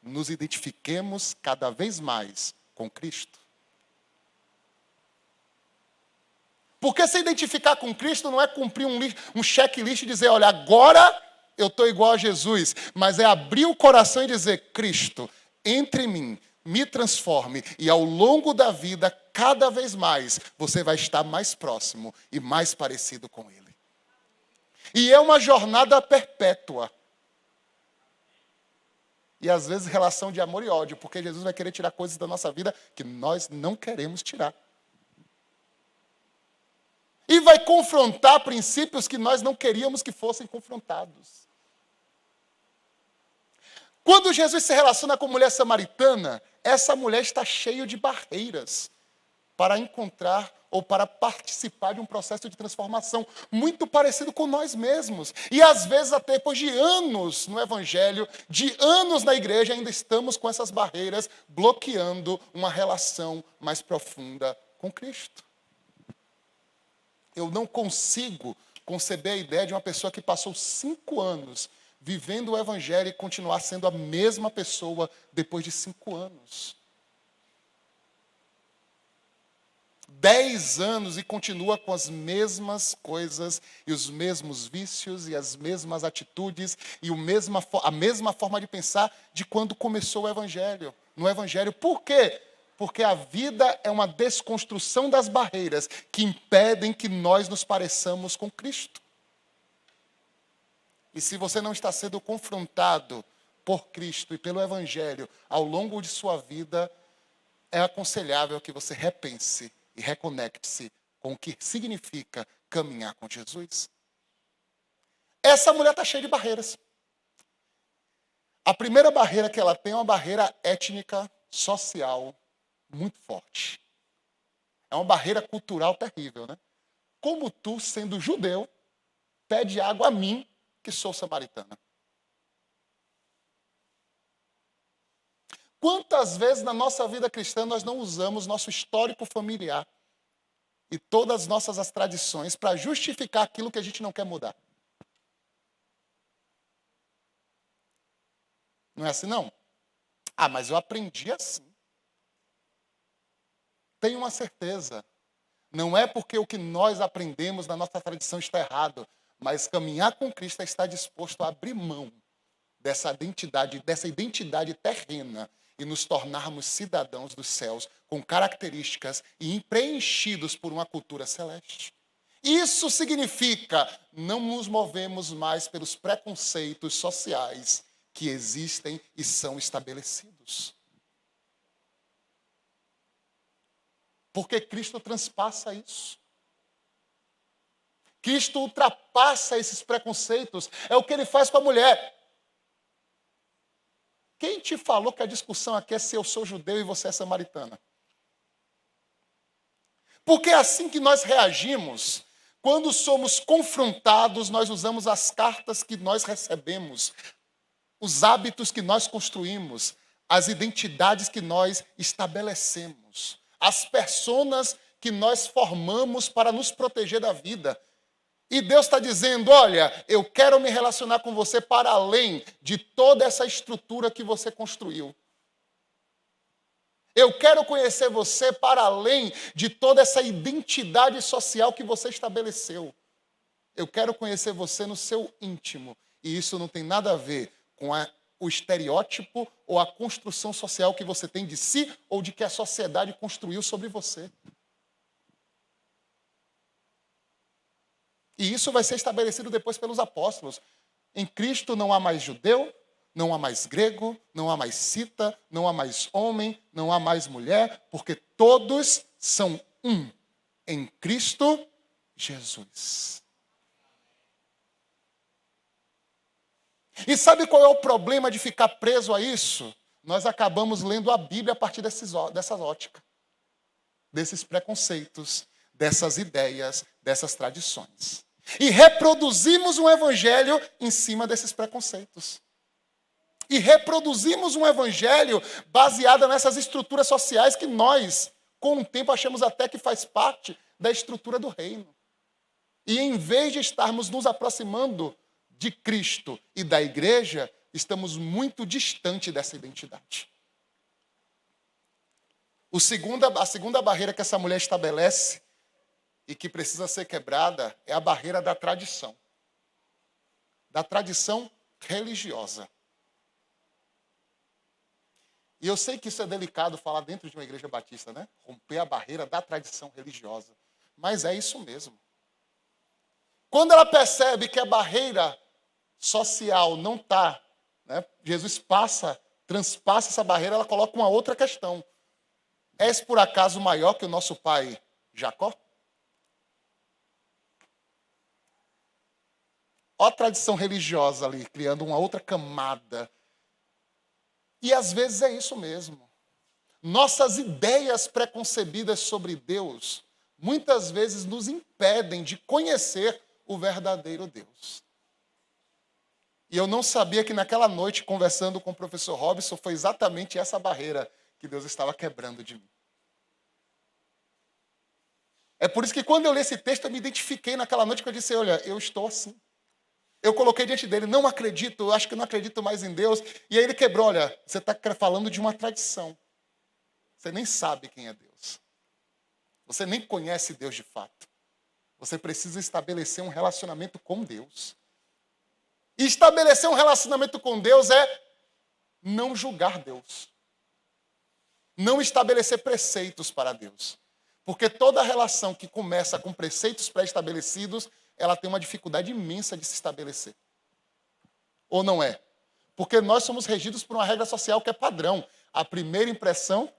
nos identifiquemos cada vez mais com Cristo. Porque se identificar com Cristo não é cumprir um checklist e dizer, olha, agora eu estou igual a Jesus, mas é abrir o coração e dizer, Cristo, entre em mim, me transforme, e ao longo da vida, cada vez mais, você vai estar mais próximo e mais parecido com Ele. E é uma jornada perpétua. E às vezes relação de amor e ódio, porque Jesus vai querer tirar coisas da nossa vida que nós não queremos tirar. E vai confrontar princípios que nós não queríamos que fossem confrontados. Quando Jesus se relaciona com a mulher samaritana, essa mulher está cheia de barreiras para encontrar ou para participar de um processo de transformação muito parecido com nós mesmos. E às vezes, até depois de anos no Evangelho, de anos na igreja, ainda estamos com essas barreiras bloqueando uma relação mais profunda com Cristo. Eu não consigo conceber a ideia de uma pessoa que passou 5 anos vivendo o Evangelho e continuar sendo a mesma pessoa depois de 5 anos. 10 anos e continua com as mesmas coisas e os mesmos vícios e as mesmas atitudes e a mesma forma de pensar de quando começou o Evangelho. No Evangelho, por quê? Porque a vida é uma desconstrução das barreiras que impedem que nós nos pareçamos com Cristo. E se você não está sendo confrontado por Cristo e pelo Evangelho ao longo de sua vida, é aconselhável que você repense e reconecte-se com o que significa caminhar com Jesus. Essa mulher está cheia de barreiras. A primeira barreira que ela tem é uma barreira étnica, social, muito forte. É uma barreira cultural terrível, né? Como tu, sendo judeu, pede água a mim, que sou samaritana? Quantas vezes na nossa vida cristã nós não usamos nosso histórico familiar e todas as nossas tradições para justificar aquilo que a gente não quer mudar? Não é assim, não? Ah, mas eu aprendi assim. Tenho uma certeza. Não é porque o que nós aprendemos na nossa tradição está errado, mas caminhar com Cristo é estar disposto a abrir mão dessa identidade terrena e nos tornarmos cidadãos dos céus com características e preenchidos por uma cultura celeste. Isso significa não nos movemos mais pelos preconceitos sociais que existem e são estabelecidos. Porque Cristo transpassa isso. Cristo ultrapassa esses preconceitos. É o que ele faz com a mulher. Quem te falou que a discussão aqui é se eu sou judeu e você é samaritana? Porque é assim que nós reagimos. Quando somos confrontados, nós usamos as cartas que nós recebemos, os hábitos que nós construímos, as identidades que nós estabelecemos, as personas que nós formamos para nos proteger da vida. E Deus está dizendo, olha, eu quero me relacionar com você para além de toda essa estrutura que você construiu. Eu quero conhecer você para além de toda essa identidade social que você estabeleceu. Eu quero conhecer você no seu íntimo. E isso não tem nada a ver com o estereótipo ou a construção social que você tem de si ou de que a sociedade construiu sobre você. E isso vai ser estabelecido depois pelos apóstolos. Em Cristo não há mais judeu, não há mais grego, não há mais cita, não há mais homem, não há mais mulher, porque todos são um em Cristo Jesus. E sabe qual é o problema de ficar preso a isso? Nós acabamos lendo a Bíblia a partir dessa ótica, desses preconceitos, dessas ideias, dessas tradições. E reproduzimos um evangelho em cima desses preconceitos. E reproduzimos um evangelho baseado nessas estruturas sociais que nós, com o tempo, achamos até que faz parte da estrutura do reino. E em vez de estarmos nos aproximando de Cristo e da igreja, estamos muito distante dessa identidade. A segunda barreira que essa mulher estabelece e que precisa ser quebrada é a barreira da tradição. Da tradição religiosa. E eu sei que isso é delicado falar dentro de uma igreja batista, né? Romper a barreira da tradição religiosa. Mas é isso mesmo. Quando ela percebe que a barreira social não está, né? Jesus transpassa essa barreira, ela coloca uma outra questão. És por acaso maior que o nosso pai Jacó? Olha a tradição religiosa ali, criando uma outra camada. E às vezes é isso mesmo. Nossas ideias preconcebidas sobre Deus, muitas vezes nos impedem de conhecer o verdadeiro Deus. E eu não sabia que naquela noite, conversando com o professor Robson, foi exatamente essa barreira que Deus estava quebrando de mim. É por isso que quando eu li esse texto, eu me identifiquei naquela noite que eu disse, olha, eu estou assim. Eu coloquei diante dele, não acredito, eu acho que não acredito mais em Deus. E aí ele quebrou, olha, você está falando de uma tradição. Você nem sabe quem é Deus. Você nem conhece Deus de fato. Você precisa estabelecer um relacionamento com Deus. E estabelecer um relacionamento com Deus é não julgar Deus. Não estabelecer preceitos para Deus. Porque toda relação que começa com preceitos pré-estabelecidos, ela tem uma dificuldade imensa de se estabelecer. Ou não é? Porque nós somos regidos por uma regra social que é padrão. A primeira impressão,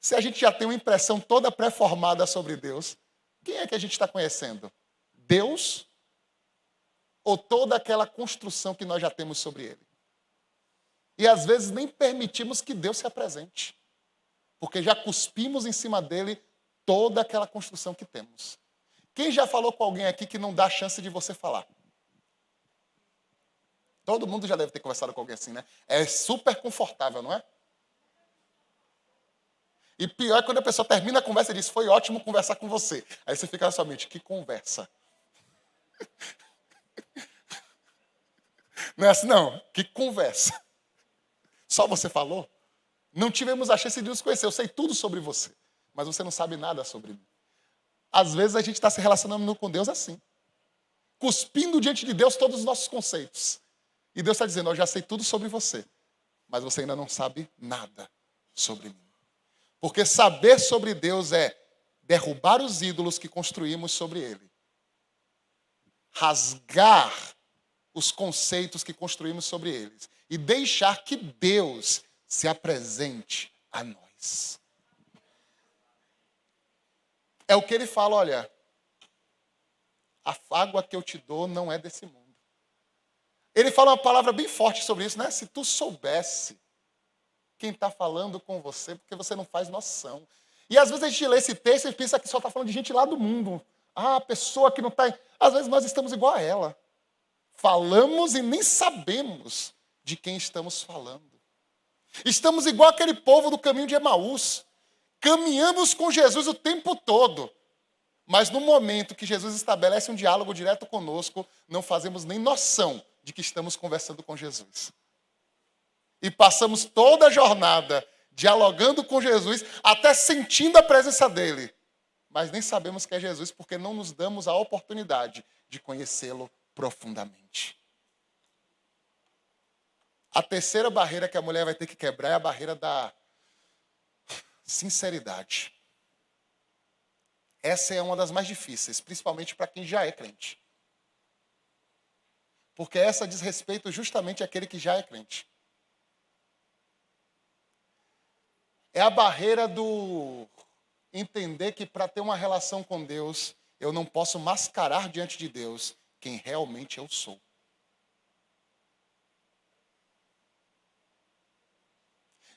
se a gente já tem uma impressão toda pré-formada sobre Deus, quem é que a gente está conhecendo? Deus ou toda aquela construção que nós já temos sobre Ele? E às vezes nem permitimos que Deus se apresente. Porque já cuspimos em cima dele toda aquela construção que temos. Quem já falou com alguém aqui que não dá chance de você falar? Todo mundo já deve ter conversado com alguém assim, né? É super confortável, não é? E pior é quando a pessoa termina a conversa e diz, foi ótimo conversar com você. Aí você fica na sua mente, que conversa. Não é assim, não. Que conversa. Só você falou? Não tivemos a chance de nos conhecer. Eu sei tudo sobre você, mas você não sabe nada sobre mim. Às vezes a gente está se relacionando com Deus assim. Cuspindo diante de Deus todos os nossos conceitos. E Deus está dizendo, eu já sei tudo sobre você, mas você ainda não sabe nada sobre mim. Porque saber sobre Deus é derrubar os ídolos que construímos sobre Ele. Rasgar os conceitos que construímos sobre eles. E deixar que Deus se apresente a nós. É o que ele fala, olha, a água que eu te dou não é desse mundo. Ele fala uma palavra bem forte sobre isso, né? Se tu soubesse quem está falando com você, porque você não faz noção. E às vezes a gente lê esse texto e pensa que só está falando de gente lá do mundo. Ah, a pessoa que não está... Às vezes nós estamos igual a ela. Falamos e nem sabemos de quem estamos falando. Estamos igual aquele povo do caminho de Emaús. Caminhamos com Jesus o tempo todo. Mas no momento que Jesus estabelece um diálogo direto conosco, não fazemos nem noção de que estamos conversando com Jesus. E passamos toda a jornada dialogando com Jesus, até sentindo a presença dele. Mas nem sabemos que é Jesus, porque não nos damos a oportunidade de conhecê-lo profundamente. A terceira barreira que a mulher vai ter que quebrar é a barreira da sinceridade. Essa é uma das mais difíceis, principalmente para quem já é crente. Porque essa diz respeito justamente àquele que já é crente. É a barreira do entender que para ter uma relação com Deus, eu não posso mascarar diante de Deus quem realmente eu sou.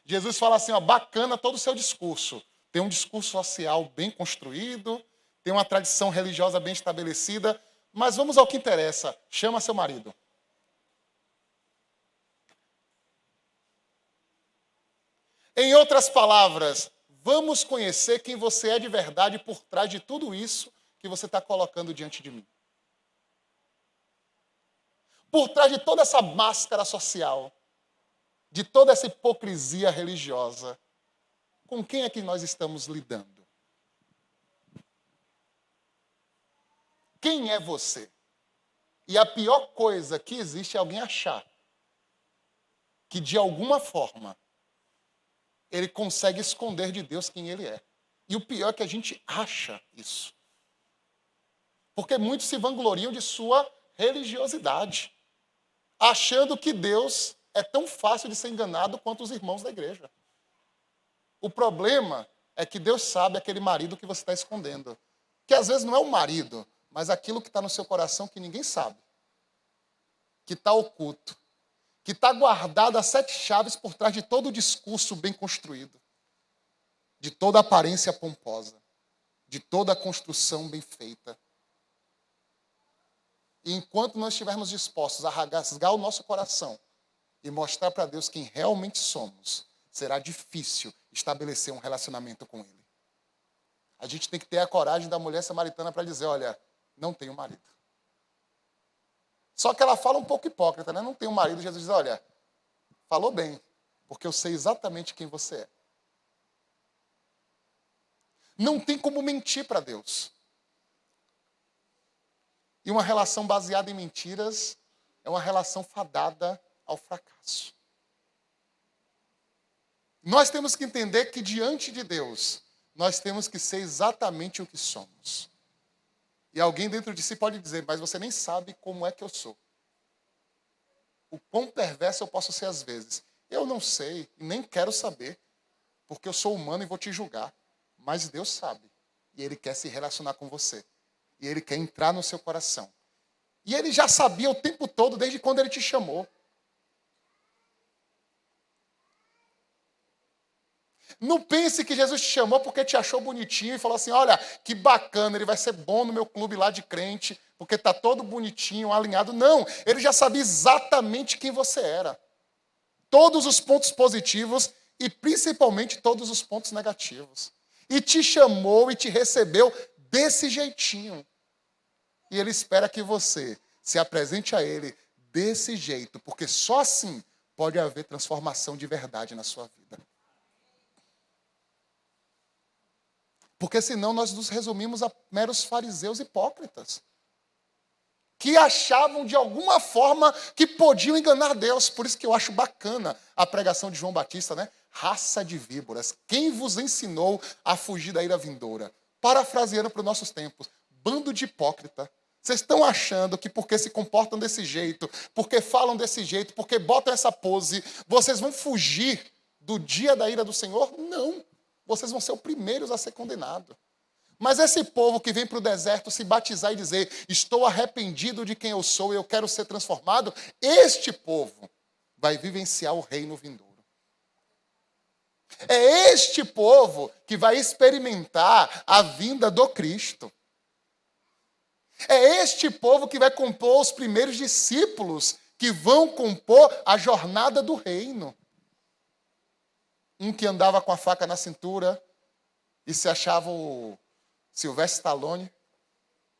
Jesus fala assim, ó, bacana todo o seu discurso. Tem um discurso social bem construído, tem uma tradição religiosa bem estabelecida, mas vamos ao que interessa. Chama seu marido. Em outras palavras, vamos conhecer quem você é de verdade por trás de tudo isso que você está colocando diante de mim. Por trás de toda essa máscara social, de toda essa hipocrisia religiosa, com quem é que nós estamos lidando? Quem é você? E a pior coisa que existe é alguém achar que, de alguma forma, ele consegue esconder de Deus quem ele é. E o pior é que a gente acha isso. Porque muitos se vangloriam de sua religiosidade, achando que Deus é tão fácil de ser enganado quanto os irmãos da igreja. O problema é que Deus sabe aquele marido que você está escondendo. Que às vezes não é o marido, mas aquilo que está no seu coração que ninguém sabe. Que está oculto. Que está guardado a 7 chaves por trás de todo o discurso bem construído. De toda a aparência pomposa. De toda a construção bem feita. E enquanto nós estivermos dispostos a rasgar o nosso coração e mostrar para Deus quem realmente somos, será difícil estabelecer um relacionamento com Ele. A gente tem que ter a coragem da mulher samaritana para dizer, olha, não tenho marido. Só que ela fala um pouco hipócrita, né? Não tenho marido. Jesus diz, olha, falou bem, porque eu sei exatamente quem você é. Não tem como mentir para Deus. E uma relação baseada em mentiras é uma relação fadada ao fracasso. Nós temos que entender que diante de Deus, nós temos que ser exatamente o que somos. E alguém dentro de si pode dizer, mas você nem sabe como é que eu sou. O quão perverso eu posso ser às vezes. Eu não sei, e nem quero saber, porque eu sou humano e vou te julgar. Mas Deus sabe, e Ele quer se relacionar com você. E Ele quer entrar no seu coração. E Ele já sabia o tempo todo, desde quando Ele te chamou. Não pense que Jesus te chamou porque te achou bonitinho e falou assim, olha, que bacana, ele vai ser bom no meu clube lá de crente, porque está todo bonitinho, alinhado. Não, ele já sabia exatamente quem você era. Todos os pontos positivos e principalmente todos os pontos negativos. E te chamou e te recebeu desse jeitinho. E ele espera que você se apresente a ele desse jeito, porque só assim pode haver transformação de verdade na sua vida. Porque senão nós nos resumimos a meros fariseus hipócritas, que achavam de alguma forma que podiam enganar Deus. Por isso que eu acho bacana a pregação de João Batista, né? Raça de víboras, quem vos ensinou a fugir da ira vindoura? Parafraseando para os nossos tempos, bando de hipócrita. Vocês estão achando que porque se comportam desse jeito, porque falam desse jeito, porque botam essa pose, vocês vão fugir do dia da ira do Senhor? Não. Vocês vão ser os primeiros a ser condenados. Mas esse povo que vem para o deserto se batizar e dizer, estou arrependido de quem eu sou e eu quero ser transformado, este povo vai vivenciar o reino vindouro. É este povo que vai experimentar a vinda do Cristo. É este povo que vai compor os primeiros discípulos que vão compor a jornada do reino. Um que andava com a faca na cintura e se achava o Sylvester Stallone,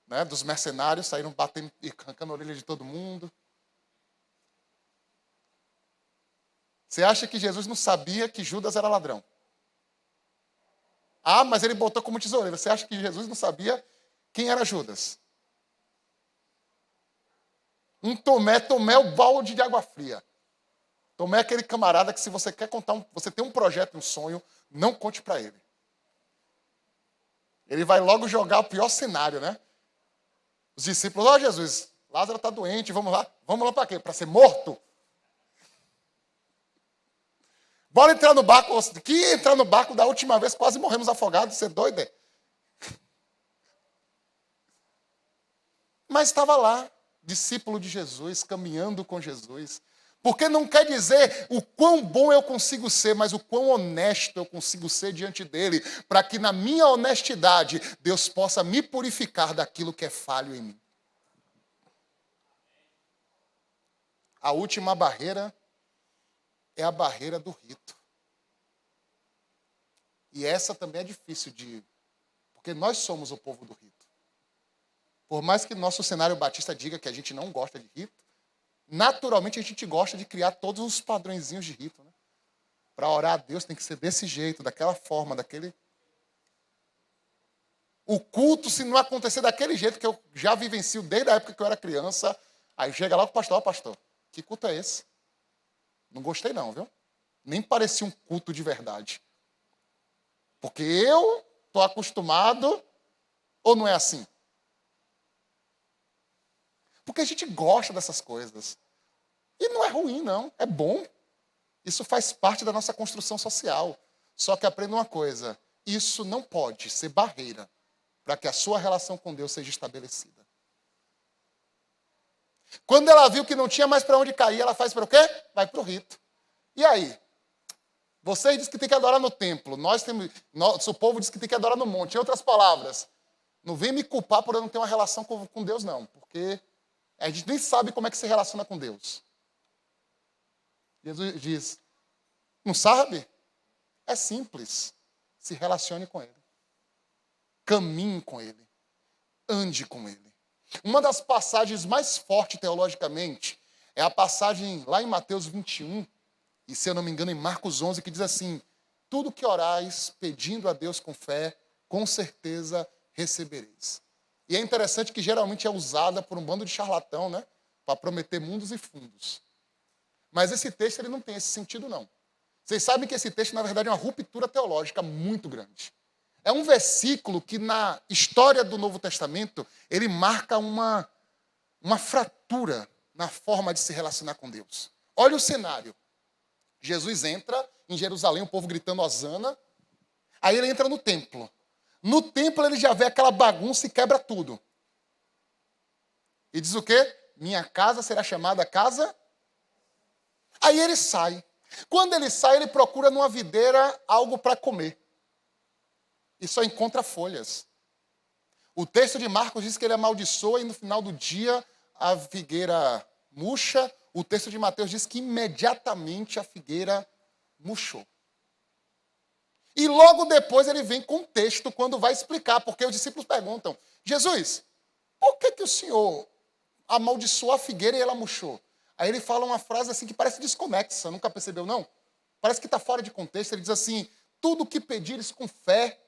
né, dos mercenários, saíram batendo e arrancando a orelha de todo mundo. Você acha que Jesus não sabia que Judas era ladrão? Ah, mas ele botou como tesoureiro. Você acha que Jesus não sabia quem era Judas? Tomé é o balde de água fria. Tomé é aquele camarada que se você quer contar, você tem um projeto, um sonho, não conte para ele. Ele vai logo jogar o pior cenário, né? Os discípulos, ó Jesus, Lázaro está doente, vamos lá para quê? Para ser morto? Bora entrar no barco. Que entrar no barco da última vez, quase morremos afogados, você é doido, é? Mas estava lá, discípulo de Jesus, caminhando com Jesus. Porque não quer dizer o quão bom eu consigo ser, mas o quão honesto eu consigo ser diante dele, para que na minha honestidade Deus possa me purificar daquilo que é falho em mim. A última barreira é a barreira do rito. E essa também é difícil porque nós somos o povo do rito. Por mais que nosso cenário batista diga que a gente não gosta de rito, naturalmente a gente gosta de criar todos os padrõezinhos de rito. Né? Para orar a Deus tem que ser desse jeito, daquela forma, daquele... O culto, se não acontecer daquele jeito que eu já vivencio desde a época que eu era criança, aí chega lá o pastor, ó pastor, que culto é esse? Não gostei não, viu? Nem parecia um culto de verdade. Porque eu estou acostumado, ou não é assim? Porque a gente gosta dessas coisas. E não é ruim, não. É bom. Isso faz parte da nossa construção social. Só que aprenda uma coisa. Isso não pode ser barreira para que a sua relação com Deus seja estabelecida. Quando ela viu que não tinha mais para onde cair, ela faz para o quê? Vai para o rito. E aí? Vocês dizem que tem que adorar no templo. O povo diz que tem que adorar no monte. Em outras palavras, não vem me culpar por eu não ter uma relação com Deus, não. Porque a gente nem sabe como é que se relaciona com Deus. Jesus diz, não sabe? É simples. Se relacione com Ele. Caminhe com Ele. Ande com Ele. Uma das passagens mais fortes teologicamente é a passagem lá em Mateus 21, e se eu não me engano em Marcos 11, que diz assim, tudo que orais pedindo a Deus com fé, com certeza recebereis. E é interessante que geralmente é usada por um bando de charlatão, né? Para prometer mundos e fundos. Mas esse texto ele não tem esse sentido, não. Vocês sabem que esse texto, na verdade, é uma ruptura teológica muito grande. É um versículo que, na história do Novo Testamento, ele marca uma fratura na forma de se relacionar com Deus. Olha o cenário. Jesus entra em Jerusalém, o povo gritando hosana. Aí ele entra no templo. No templo ele já vê aquela bagunça e quebra tudo. E diz o quê? Minha casa será chamada casa. Aí ele sai. Quando ele sai, ele procura numa videira algo para comer. E só encontra folhas. O texto de Marcos diz que ele amaldiçoa e no final do dia a figueira murcha. O texto de Mateus diz que imediatamente a figueira murchou. E logo depois ele vem com o texto quando vai explicar, porque os discípulos perguntam, Jesus, por que o Senhor amaldiçoou a figueira e ela murchou? Aí ele fala uma frase assim que parece desconexa, nunca percebeu não? Parece que está fora de contexto. Ele diz assim, tudo o que pedires com fé,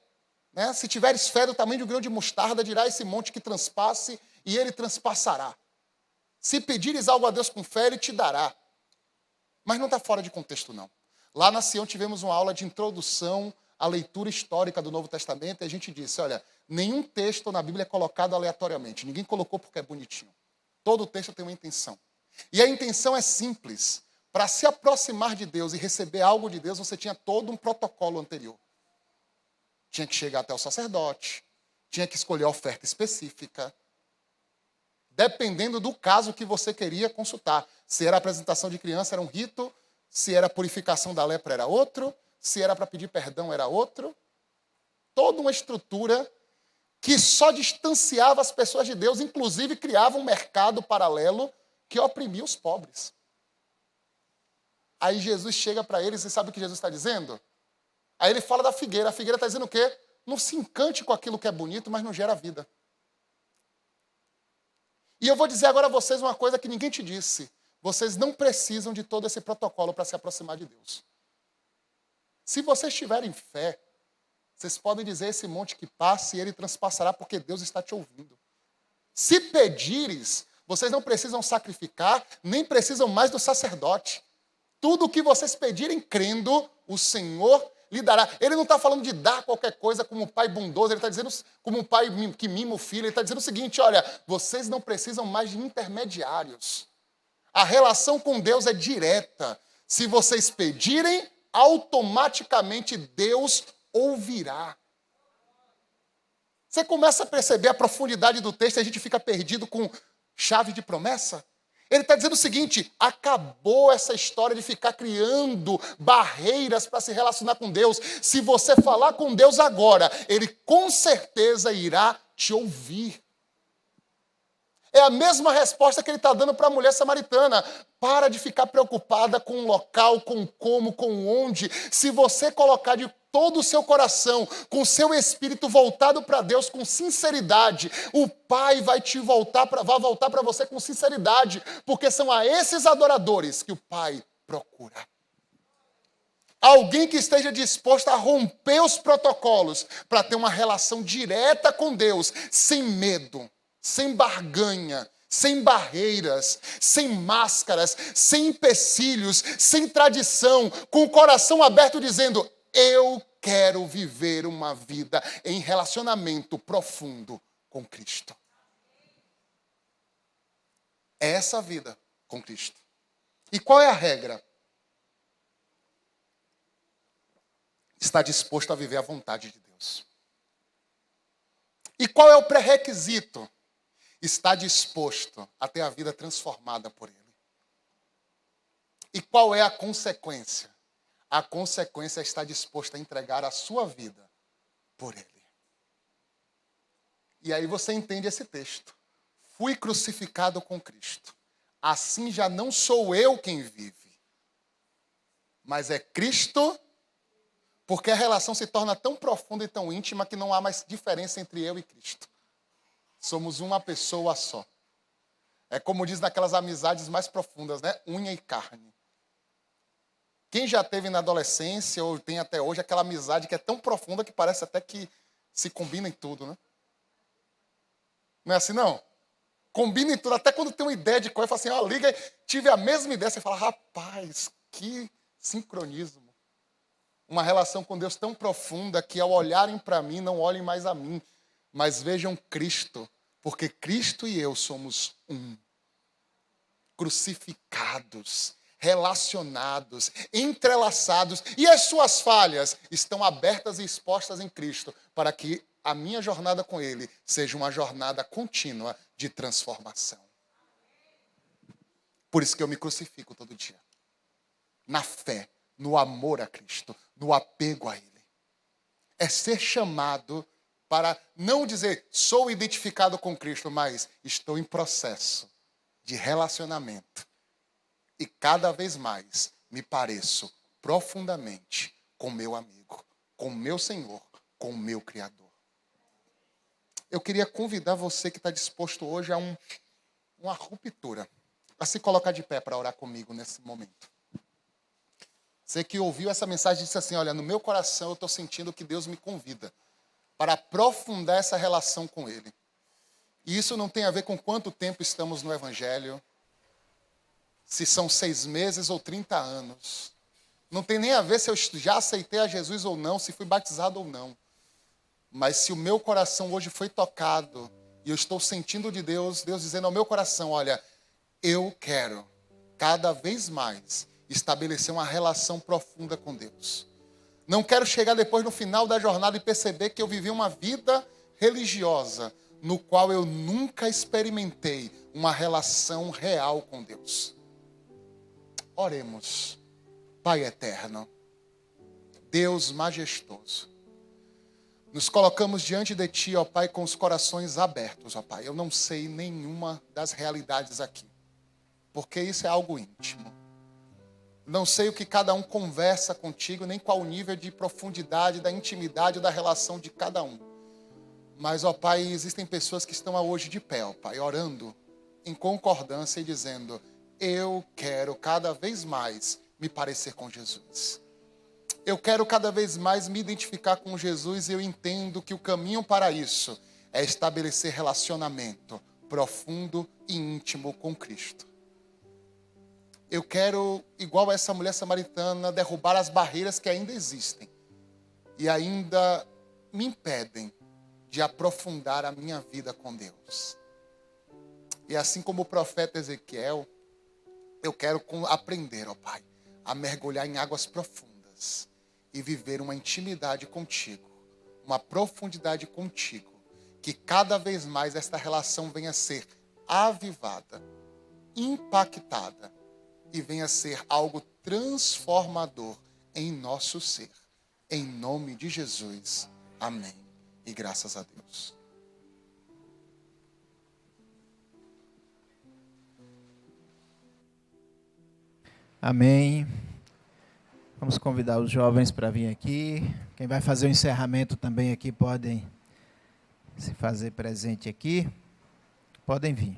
né? Se tiveres fé do tamanho de um grão de mostarda, dirá esse monte que transpasse e ele transpassará. Se pedires algo a Deus com fé, ele te dará. Mas não está fora de contexto não. Lá na Sião tivemos uma aula de introdução à leitura histórica do Novo Testamento e a gente disse, olha, nenhum texto na Bíblia é colocado aleatoriamente. Ninguém colocou porque é bonitinho. Todo texto tem uma intenção. E a intenção é simples. Para se aproximar de Deus e receber algo de Deus, você tinha todo um protocolo anterior. Tinha que chegar até o sacerdote, tinha que escolher a oferta específica, dependendo do caso que você queria consultar. Se era apresentação de criança, era um rito. Se era purificação da lepra, era outro. Se era para pedir perdão, era outro. Toda uma estrutura que só distanciava as pessoas de Deus, inclusive criava um mercado paralelo que oprimia os pobres. Aí Jesus chega para eles e sabe o que Jesus está dizendo? Aí ele fala da figueira. A figueira está dizendo o quê? Não se encante com aquilo que é bonito, mas não gera vida. E eu vou dizer agora a vocês uma coisa que ninguém te disse. Vocês não precisam de todo esse protocolo para se aproximar de Deus. Se vocês tiverem fé, vocês podem dizer esse monte que passe e ele transpassará porque Deus está te ouvindo. Se pedires, vocês não precisam sacrificar, nem precisam mais do sacerdote. Tudo o que vocês pedirem crendo, o Senhor lhe dará. Ele não está falando de dar qualquer coisa como um pai bondoso, ele está dizendo como um pai que mima o filho, ele está dizendo o seguinte, olha, vocês não precisam mais de intermediários. A relação com Deus é direta. Se vocês pedirem, automaticamente Deus ouvirá. Você começa a perceber a profundidade do texto e a gente fica perdido com chave de promessa? Ele está dizendo o seguinte, acabou essa história de ficar criando barreiras para se relacionar com Deus. Se você falar com Deus agora, Ele com certeza irá te ouvir. É a mesma resposta que ele está dando para a mulher samaritana. Para de ficar preocupada com o local, com como, com onde. Se você colocar de todo o seu coração, com o seu espírito voltado para Deus com sinceridade, o Pai vai voltar para você com sinceridade, porque são a esses adoradores que o Pai procura. Alguém que esteja disposto a romper os protocolos para ter uma relação direta com Deus, sem medo, sem barganha, sem barreiras, sem máscaras, sem empecilhos, sem tradição, com o coração aberto dizendo, eu quero viver uma vida em relacionamento profundo com Cristo. É essa a vida com Cristo. E qual é a regra? Está disposto a viver a vontade de Deus. E qual é o pré-requisito? Está disposto a ter a vida transformada por Ele. E qual é a consequência? A consequência é estar disposto a entregar a sua vida por Ele. E aí você entende esse texto. Fui crucificado com Cristo. Assim já não sou eu quem vive, mas é Cristo, porque a relação se torna tão profunda e tão íntima que não há mais diferença entre eu e Cristo. Somos uma pessoa só. É como diz naquelas amizades mais profundas, né? Unha e carne. Quem já teve na adolescência ou tem até hoje aquela amizade que é tão profunda que parece até que se combina em tudo, né? Não é assim, não? Combina em tudo. Até quando tem uma ideia de coisa, fala assim, ó, liga, tive a mesma ideia. Você fala, rapaz, que sincronismo. uma relação com Deus tão profunda que ao olharem para mim, não olhem mais a mim, mas vejam Cristo, porque Cristo e eu somos um. Crucificados, relacionados, entrelaçados, e as suas falhas estão abertas e expostas em Cristo, para que a minha jornada com Ele seja uma jornada contínua de transformação. Por isso que eu me crucifico todo dia. Na fé, no amor a Cristo, no apego a Ele. É ser chamado para não dizer, sou identificado com Cristo, mas estou em processo de relacionamento. E cada vez mais me pareço profundamente com meu amigo, com meu Senhor, com o meu Criador. Eu queria convidar você que está disposto hoje a uma ruptura, a se colocar de pé para orar comigo nesse momento. Você que ouviu essa mensagem e disse assim, olha, no meu coração eu estou sentindo que Deus me convida para aprofundar essa relação com Ele. E isso não tem a ver com quanto tempo estamos no Evangelho, se são 6 meses ou 30 anos. Não tem nem a ver se eu já aceitei a Jesus ou não, se fui batizado ou não. Mas se o meu coração hoje foi tocado e eu estou sentindo de Deus dizendo ao meu coração, olha, eu quero cada vez mais estabelecer uma relação profunda com Deus. Não quero chegar depois no final da jornada e perceber que eu vivi uma vida religiosa no qual eu nunca experimentei uma relação real com Deus. Oremos. Pai eterno, Deus majestoso, nos colocamos diante de Ti, ó Pai, com os corações abertos, ó Pai. Eu não sei nenhuma das realidades aqui, porque isso é algo íntimo. Não sei o que cada um conversa contigo, nem qual o nível de profundidade, da intimidade, da relação de cada um. Mas, ó Pai, existem pessoas que estão hoje de pé, ó Pai, orando em concordância e dizendo, eu quero cada vez mais me parecer com Jesus. Eu quero cada vez mais me identificar com Jesus e eu entendo que o caminho para isso é estabelecer relacionamento profundo e íntimo com Cristo. Eu quero, igual essa mulher samaritana, derrubar as barreiras que ainda existem e ainda me impedem de aprofundar a minha vida com Deus. E assim como o profeta Ezequiel, eu quero aprender, ó Pai, a mergulhar em águas profundas e viver uma intimidade contigo, uma profundidade contigo, que cada vez mais esta relação venha a ser avivada, impactada e venha a ser algo transformador em nosso ser. Em nome de Jesus. Amém. E graças a Deus. Amém. Vamos convidar os jovens para vir aqui. Quem vai fazer o encerramento também aqui podem se fazer presente aqui. Podem vir.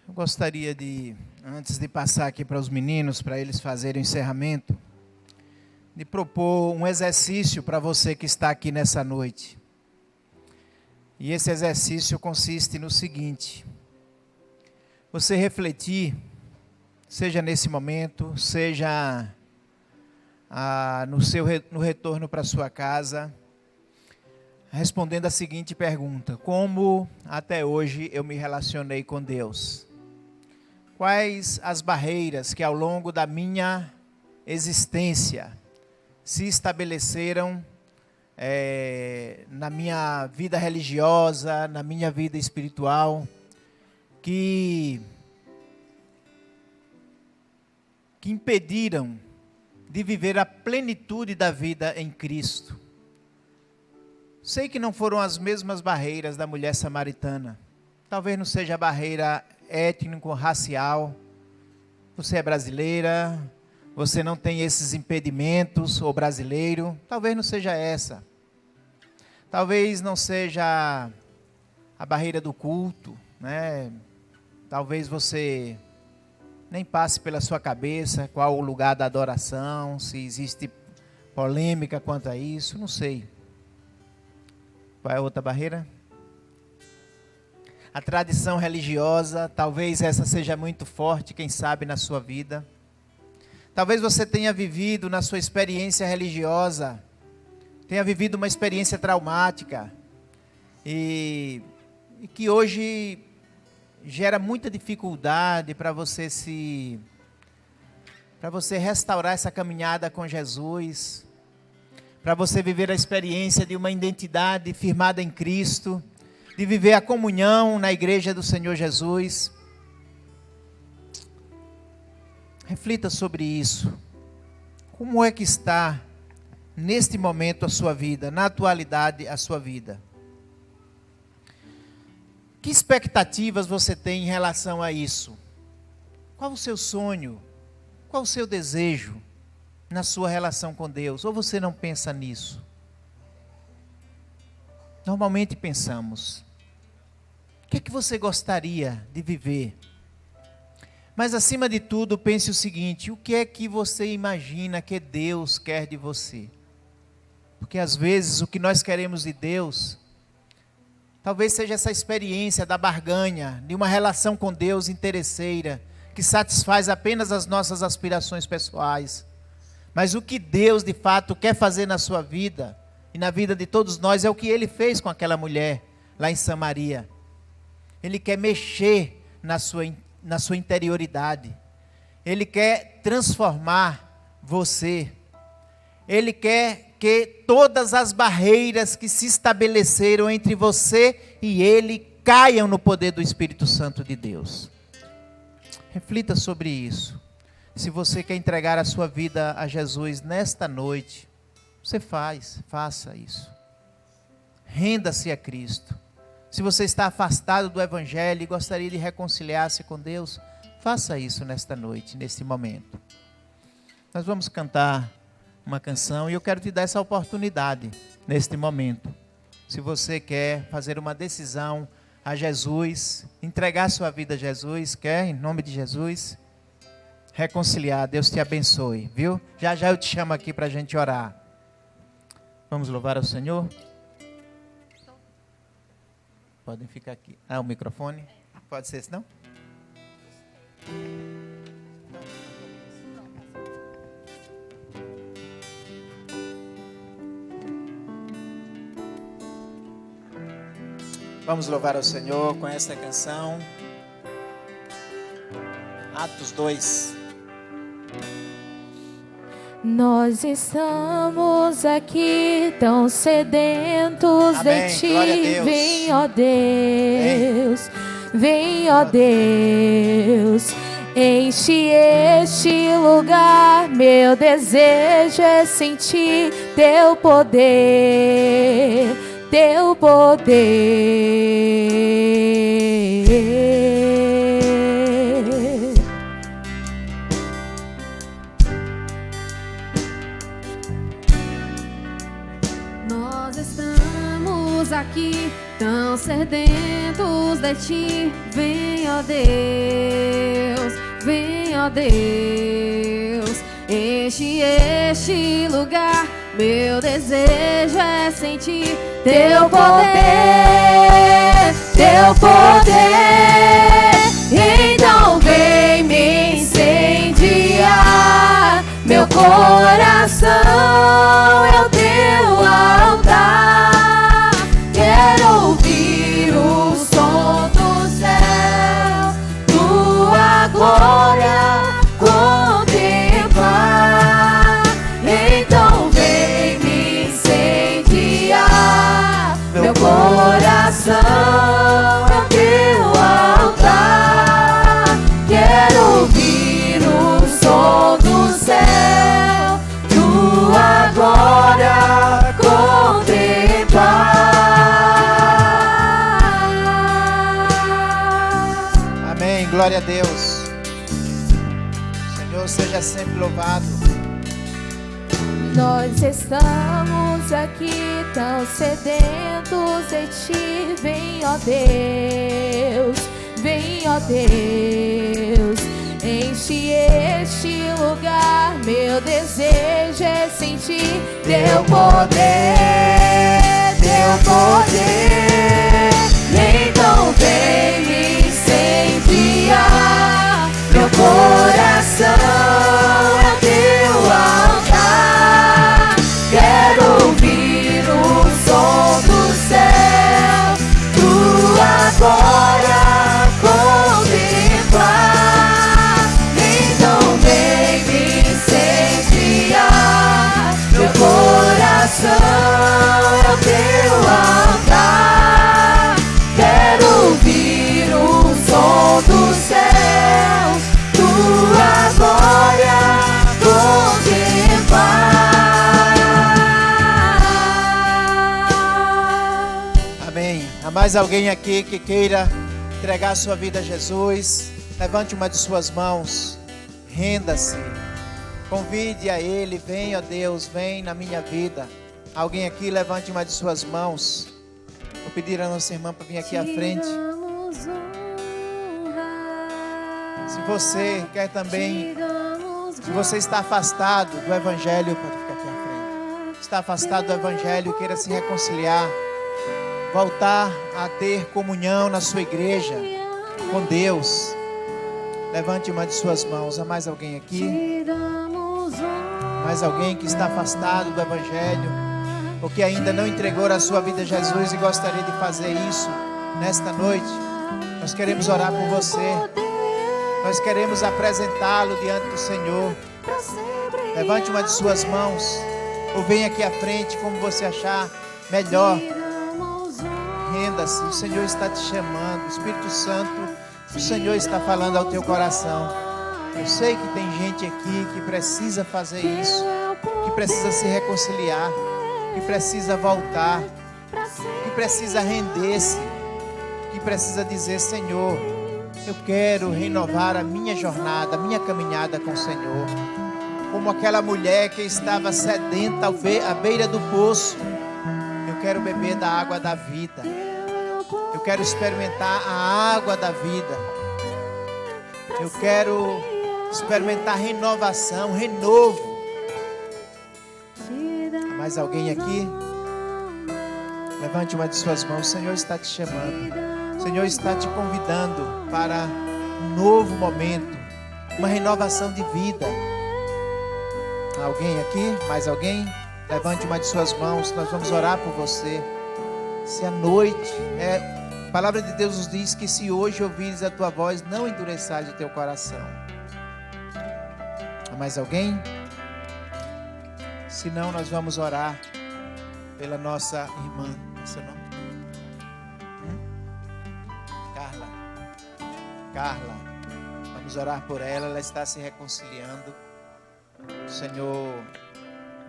Eu gostaria de, antes de passar aqui para os meninos, para eles fazerem o encerramento, de propor um exercício para você que está aqui nessa noite. E esse exercício consiste no seguinte: você refletir, seja nesse momento, seja no retorno para sua casa, respondendo a seguinte pergunta: como até hoje eu me relacionei com Deus? Quais as barreiras que ao longo da minha existência se estabeleceram na minha vida religiosa, na minha vida espiritual, que impediram de viver a plenitude da vida em Cristo? Sei que não foram as mesmas barreiras da mulher samaritana. Talvez não seja a barreira étnico-racial. Você é brasileira, você não tem esses impedimentos, ou brasileiro. Talvez não seja essa. Talvez não seja a barreira do culto, né? Talvez você nem passe pela sua cabeça qual o lugar da adoração, se existe polêmica quanto a isso, não sei. Qual é a outra barreira? A tradição religiosa, talvez essa seja muito forte, quem sabe, na sua vida. Talvez você tenha vivido na sua experiência religiosa, tenha vivido uma experiência traumática e que hoje gera muita dificuldade para você restaurar essa caminhada com Jesus, para você viver a experiência de uma identidade firmada em Cristo, de viver a comunhão na igreja do Senhor Jesus. Reflita sobre isso. Como é que está neste momento a sua vida, na atualidade a sua vida? Que expectativas você tem em relação a isso? Qual o seu sonho? Qual o seu desejo na sua relação com Deus? Ou você não pensa nisso? Normalmente pensamos. O que é que você gostaria de viver? Mas acima de tudo, pense o seguinte: o que é que você imagina que Deus quer de você? Porque às vezes o que nós queremos de Deus, talvez seja essa experiência da barganha, de uma relação com Deus interesseira, que satisfaz apenas as nossas aspirações pessoais. Mas o que Deus de fato quer fazer na sua vida, e na vida de todos nós, é o que Ele fez com aquela mulher lá em Samaria. Ele quer mexer na sua interioridade. Ele quer transformar você. Ele quer que todas as barreiras que se estabeleceram entre você e Ele caiam no poder do Espírito Santo de Deus. Reflita sobre isso. Se você quer entregar a sua vida a Jesus nesta noite, você faça isso. Renda-se a Cristo. Se você está afastado do Evangelho e gostaria de reconciliar-se com Deus, faça isso nesta noite, neste momento. Nós vamos cantar uma canção e eu quero te dar essa oportunidade neste momento. Se você quer fazer uma decisão a Jesus, entregar sua vida a Jesus, quer, em nome de Jesus, reconciliar, Deus te abençoe, viu? Já já eu te chamo aqui para a gente orar. Vamos louvar ao Senhor? Podem ficar aqui. O microfone? Pode ser, senão? Vamos louvar ao Senhor com esta canção. Atos 2. Nós estamos aqui tão sedentos Amém. de Ti. Glória a Deus. Vem, ó Deus, vem, ó Deus, enche este lugar. Meu desejo é sentir Teu poder, Teu poder. Aqui tão sedentos de Ti, vem, ó Deus, vem, ó Deus, enche este lugar. Meu desejo é sentir Teu poder, Teu poder. Então vem me incendiar, meu coração é o Teu altar. Quero ouvir o som do céu, Tua glória contemplar. Então vem me incendiar, meu coração é o Teu altar. Quero ouvir o som do céu, Tua glória contemplar. Glória a Deus. Senhor, seja sempre louvado. Nós estamos aqui tão sedentos de Ti. Vem, ó Deus, vem, ó Deus, enche este lugar. Meu desejo é sentir Teu poder, Teu poder. Então vem me incendiar, meu coração é o Teu mais alguém aqui que queira entregar a sua vida a Jesus? Levante uma de suas mãos. Renda-se. Convide a Ele. Vem, ó Deus, vem na minha vida. Alguém aqui, levante uma de suas mãos. Vou pedir a nossa irmã para vir aqui à frente. Se você quer também, se você está afastado do Evangelho, pode ficar aqui à frente. Está afastado do Evangelho e queira se reconciliar, voltar a ter comunhão na sua igreja com Deus. Levante uma de suas mãos. Há mais alguém aqui? Mais alguém que está afastado do Evangelho, ou que ainda não entregou a sua vida a Jesus e gostaria de fazer isso nesta noite? Nós queremos orar por você. Nós queremos apresentá-lo diante do Senhor. Levante uma de suas mãos, ou venha aqui à frente, como você achar melhor. Renda-se, o Senhor está te chamando. O Espírito Santo, o Senhor está falando ao teu coração. Eu sei que tem gente aqui que precisa fazer isso, que precisa se reconciliar, que precisa voltar, que precisa render-se, que precisa dizer: Senhor, eu quero renovar a minha jornada, a minha caminhada com o Senhor. Como aquela mulher que estava sedenta à beira do poço. Eu quero beber da água da vida. Eu quero experimentar a água da vida. Eu quero experimentar renovação, renovo. Mais alguém aqui? Levante uma de suas mãos. O Senhor está te chamando. O Senhor está te convidando para um novo momento, uma renovação de vida. Alguém aqui? Mais alguém? Levante uma de suas mãos. Nós vamos orar por você. Se a noite a palavra de Deus nos diz que se hoje ouvires a tua voz, não endureçais o teu coração. Há mais alguém? Se não, nós vamos orar pela nossa irmã. Qual é o seu nome? Carla. Vamos orar por ela. Ela está se reconciliando. O Senhor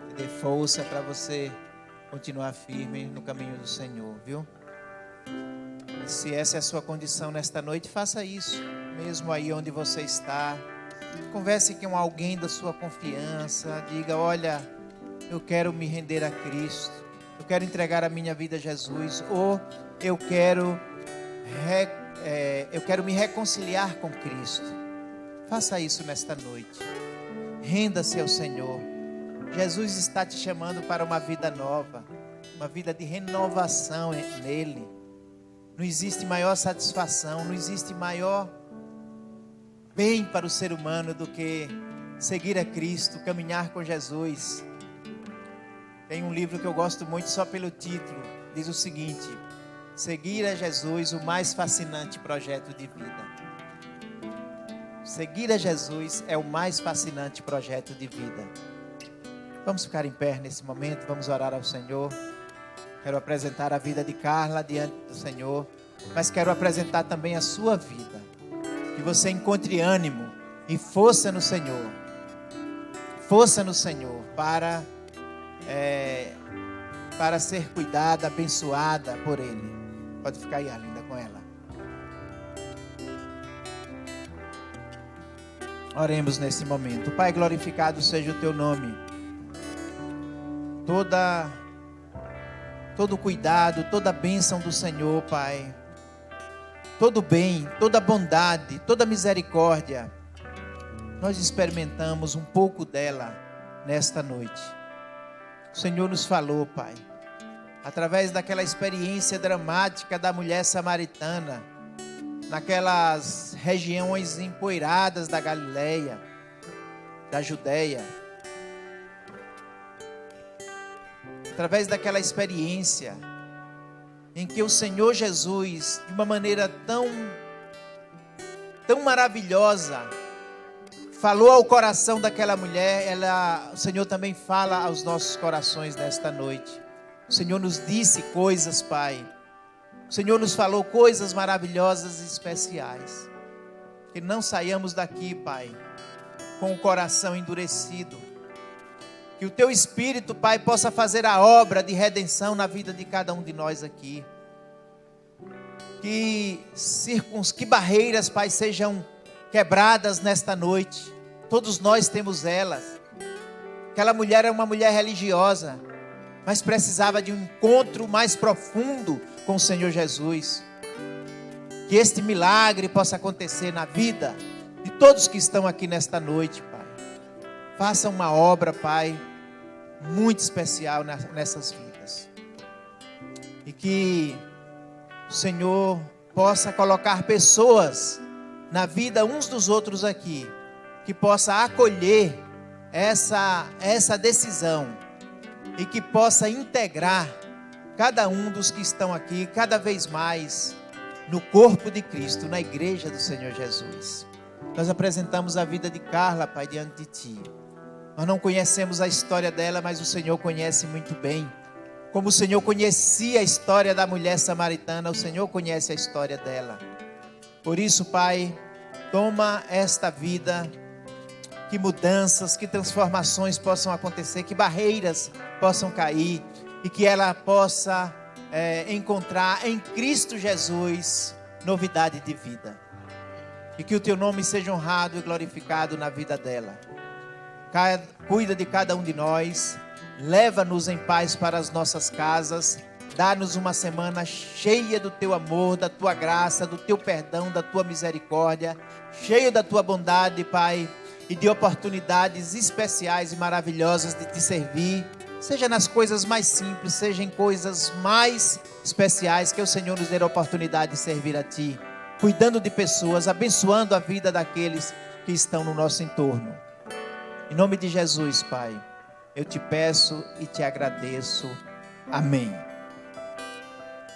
te dê força para você continuar firme no caminho do Senhor, viu? E se essa é a sua condição nesta noite, faça isso, mesmo aí onde você está. Converse com alguém da sua confiança. Diga: olha, eu quero me render a Cristo. Eu quero entregar a minha vida a Jesus. Ou eu quero me reconciliar com Cristo. Faça isso nesta noite. Renda-se ao Senhor. Jesus está te chamando para uma vida nova, uma vida de renovação nele. Não existe maior satisfação, não existe maior bem para o ser humano do que seguir a Cristo, caminhar com Jesus. Tem um livro que eu gosto muito só pelo título. Diz o seguinte: seguir a Jesus, o mais fascinante projeto de vida. Seguir a Jesus é o mais fascinante projeto de vida. Vamos ficar em pé nesse momento, vamos orar ao Senhor. Quero apresentar a vida de Carla diante do Senhor, mas quero apresentar também a sua vida. Que você encontre ânimo e força no Senhor. Força no Senhor para ser cuidada, abençoada por Ele. Pode ficar aí, Arlinda, com ela. Oremos nesse momento. Pai, glorificado seja o teu nome. Todo cuidado, toda bênção do Senhor, Pai. Todo bem, toda bondade, toda misericórdia. Nós experimentamos um pouco dela nesta noite. O Senhor nos falou, Pai, através daquela experiência dramática da mulher samaritana, naquelas regiões empoeiradas da Galileia, da Judeia. Através daquela experiência em que o Senhor Jesus, de uma maneira tão maravilhosa, falou ao coração daquela mulher, o Senhor também fala aos nossos corações nesta noite. O Senhor nos disse coisas, Pai. O Senhor nos falou coisas maravilhosas e especiais. Que não saiamos daqui, Pai, com o coração endurecido. Que o Teu Espírito, Pai, possa fazer a obra de redenção na vida de cada um de nós aqui. que barreiras, Pai, sejam quebradas nesta noite. Todos nós temos elas. Aquela mulher era uma mulher religiosa, mas precisava de um encontro mais profundo com o Senhor Jesus. Que este milagre possa acontecer na vida de todos que estão aqui nesta noite, Pai. Faça uma obra, Pai, muito especial nessas vidas. E que o Senhor possa colocar pessoas na vida uns dos outros aqui, que possa acolher essa decisão e que possa integrar cada um dos que estão aqui cada vez mais no corpo de Cristo, na igreja do Senhor Jesus. Nós apresentamos a vida de Carla, Pai, diante de Ti. Nós não conhecemos a história dela, mas o Senhor conhece muito bem. Como o Senhor conhecia a história da mulher samaritana, o Senhor conhece a história dela. Por isso, Pai, toma esta vida, que mudanças, que transformações possam acontecer, que barreiras possam cair e que ela possa encontrar em Cristo Jesus novidade de vida. E que o Teu nome seja honrado e glorificado na vida dela. Cuida de cada um de nós, leva-nos em paz para as nossas casas, dá-nos uma semana cheia do Teu amor, da Tua graça, do Teu perdão, da Tua misericórdia, cheio da Tua bondade, Pai, e de oportunidades especiais e maravilhosas de Te servir, seja nas coisas mais simples, seja em coisas mais especiais, que o Senhor nos dê a oportunidade de servir a Ti, cuidando de pessoas, abençoando a vida daqueles que estão no nosso entorno. Em nome de Jesus, Pai, eu Te peço e Te agradeço. Amém.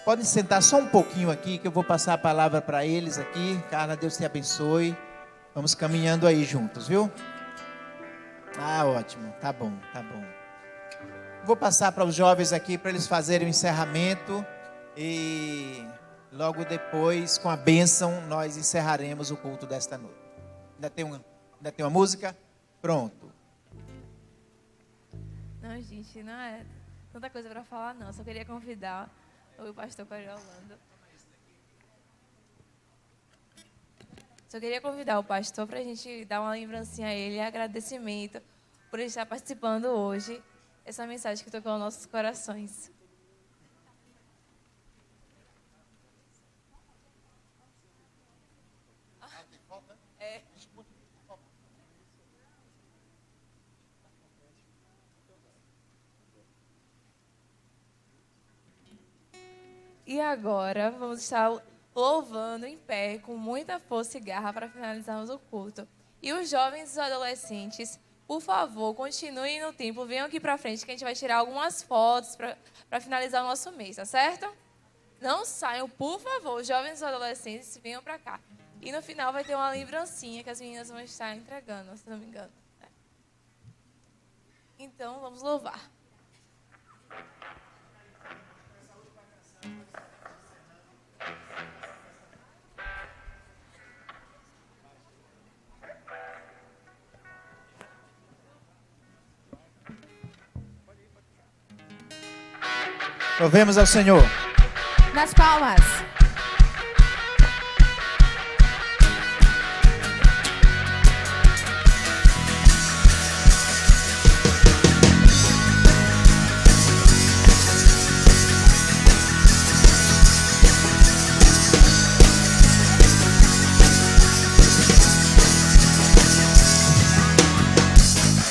Podem sentar só um pouquinho aqui, que eu vou passar a palavra para eles aqui. Carla, Deus te abençoe. Vamos caminhando aí juntos, viu? Ah, ótimo. Tá bom, tá bom. Vou passar para os jovens aqui, para eles fazerem o encerramento. E logo depois, com a bênção, nós encerraremos o culto desta noite. Ainda tem uma música? Pronto. Não, gente, não é tanta coisa para falar, não. Só queria convidar o pastor Coriolando. Só queria convidar o pastor para a gente dar uma lembrancinha a ele, agradecimento por ele estar participando hoje. Essa mensagem que tocou aos nossos corações. E agora vamos estar louvando em pé, com muita força e garra, para finalizarmos o culto. E os jovens e os adolescentes, por favor, continuem no templo, venham aqui para frente, que a gente vai tirar algumas fotos para finalizar o nosso mês, tá certo? Não saiam, por favor, os jovens e os adolescentes, venham para cá. E no final vai ter uma lembrancinha que as meninas vão estar entregando, se não me engano. Então, vamos louvar. Louvemos ao Senhor. Nas palmas.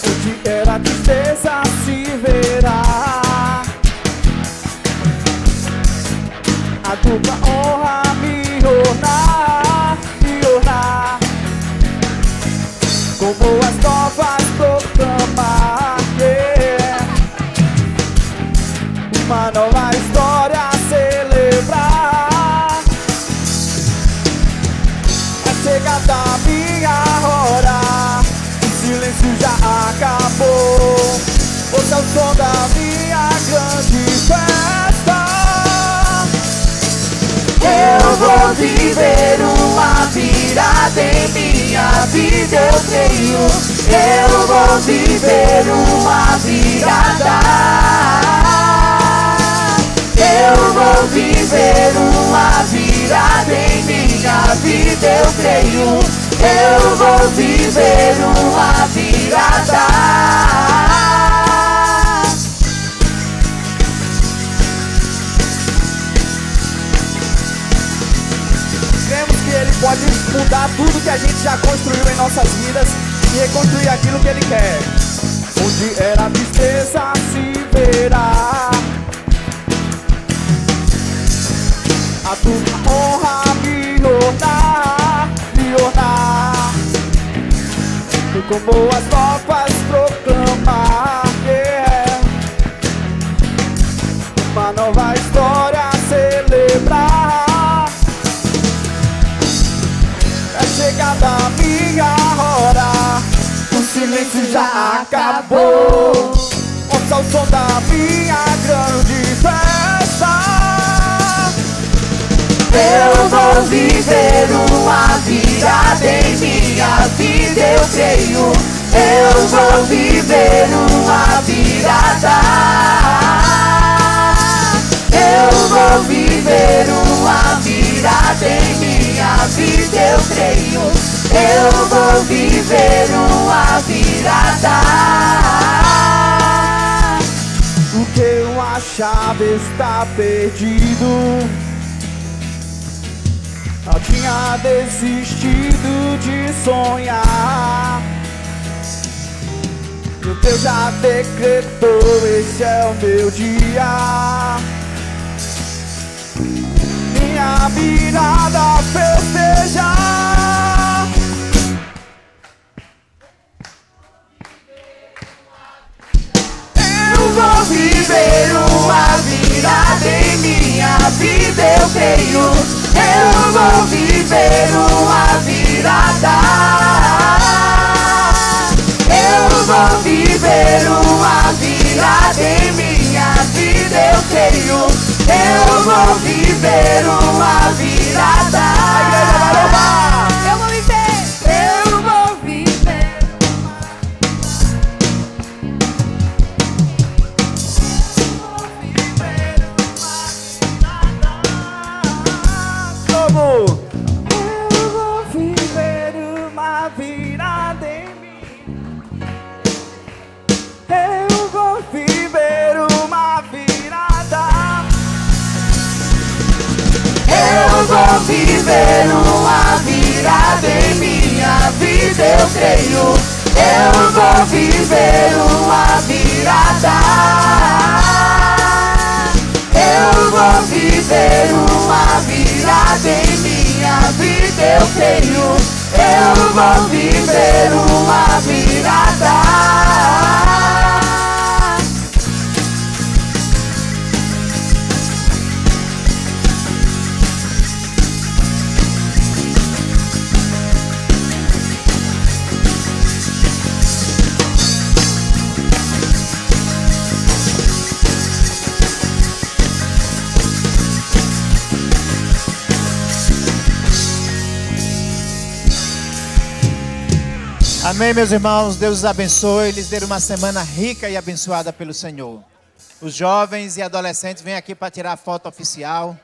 Onde era a tristeza se verá, a dupla honra me ornar, com boas novas proclamar, uma nova história a celebrar. É chegada a minha hora, o silêncio já acabou, ouça o som da minha grande festa. Eu vou viver uma virada em minha vida, eu creio. Eu vou viver uma virada. Eu vou viver uma virada. vida eu creio, eu vou viver uma virada. Cremos que Ele pode mudar tudo que a gente já construiu em nossas vidas e reconstruir aquilo que Ele quer. Onde era tristeza se verá a tua honra me ornar, me ornar. E com boas novas proclamar, uma nova história a celebrar. É chegada a minha hora, o silêncio já acabou. Ouça o som da minha grande festa. Eu vou viver uma virada em minha vida, eu creio. Eu vou viver uma virada. Eu vou viver uma virada em minha vida, eu creio. Eu vou viver uma virada. O que eu achava estar perdido, eu tinha desistido de sonhar. E o teu já decretou, esse é o meu dia. Minha virada festejar. Eu vou viver uma virada em minha vida, eu creio. Eu vou viver uma virada. Eu vou viver uma virada em minha vida, eu creio. Eu vou viver uma virada. A igreja vai louvar. Eu vou viver. Eu vou viver Como? Eu vou viver uma virada em mim. Eu vou viver uma virada. Eu vou viver uma virada em minha vida, eu creio. Eu vou viver uma virada. Eu vou viver uma virada em minha vida, eu creio. Eu vou viver uma virada. Amém, meus irmãos. Deus os abençoe. Lhes dê uma semana rica e abençoada pelo Senhor. Os jovens e adolescentes vêm aqui para tirar a foto oficial.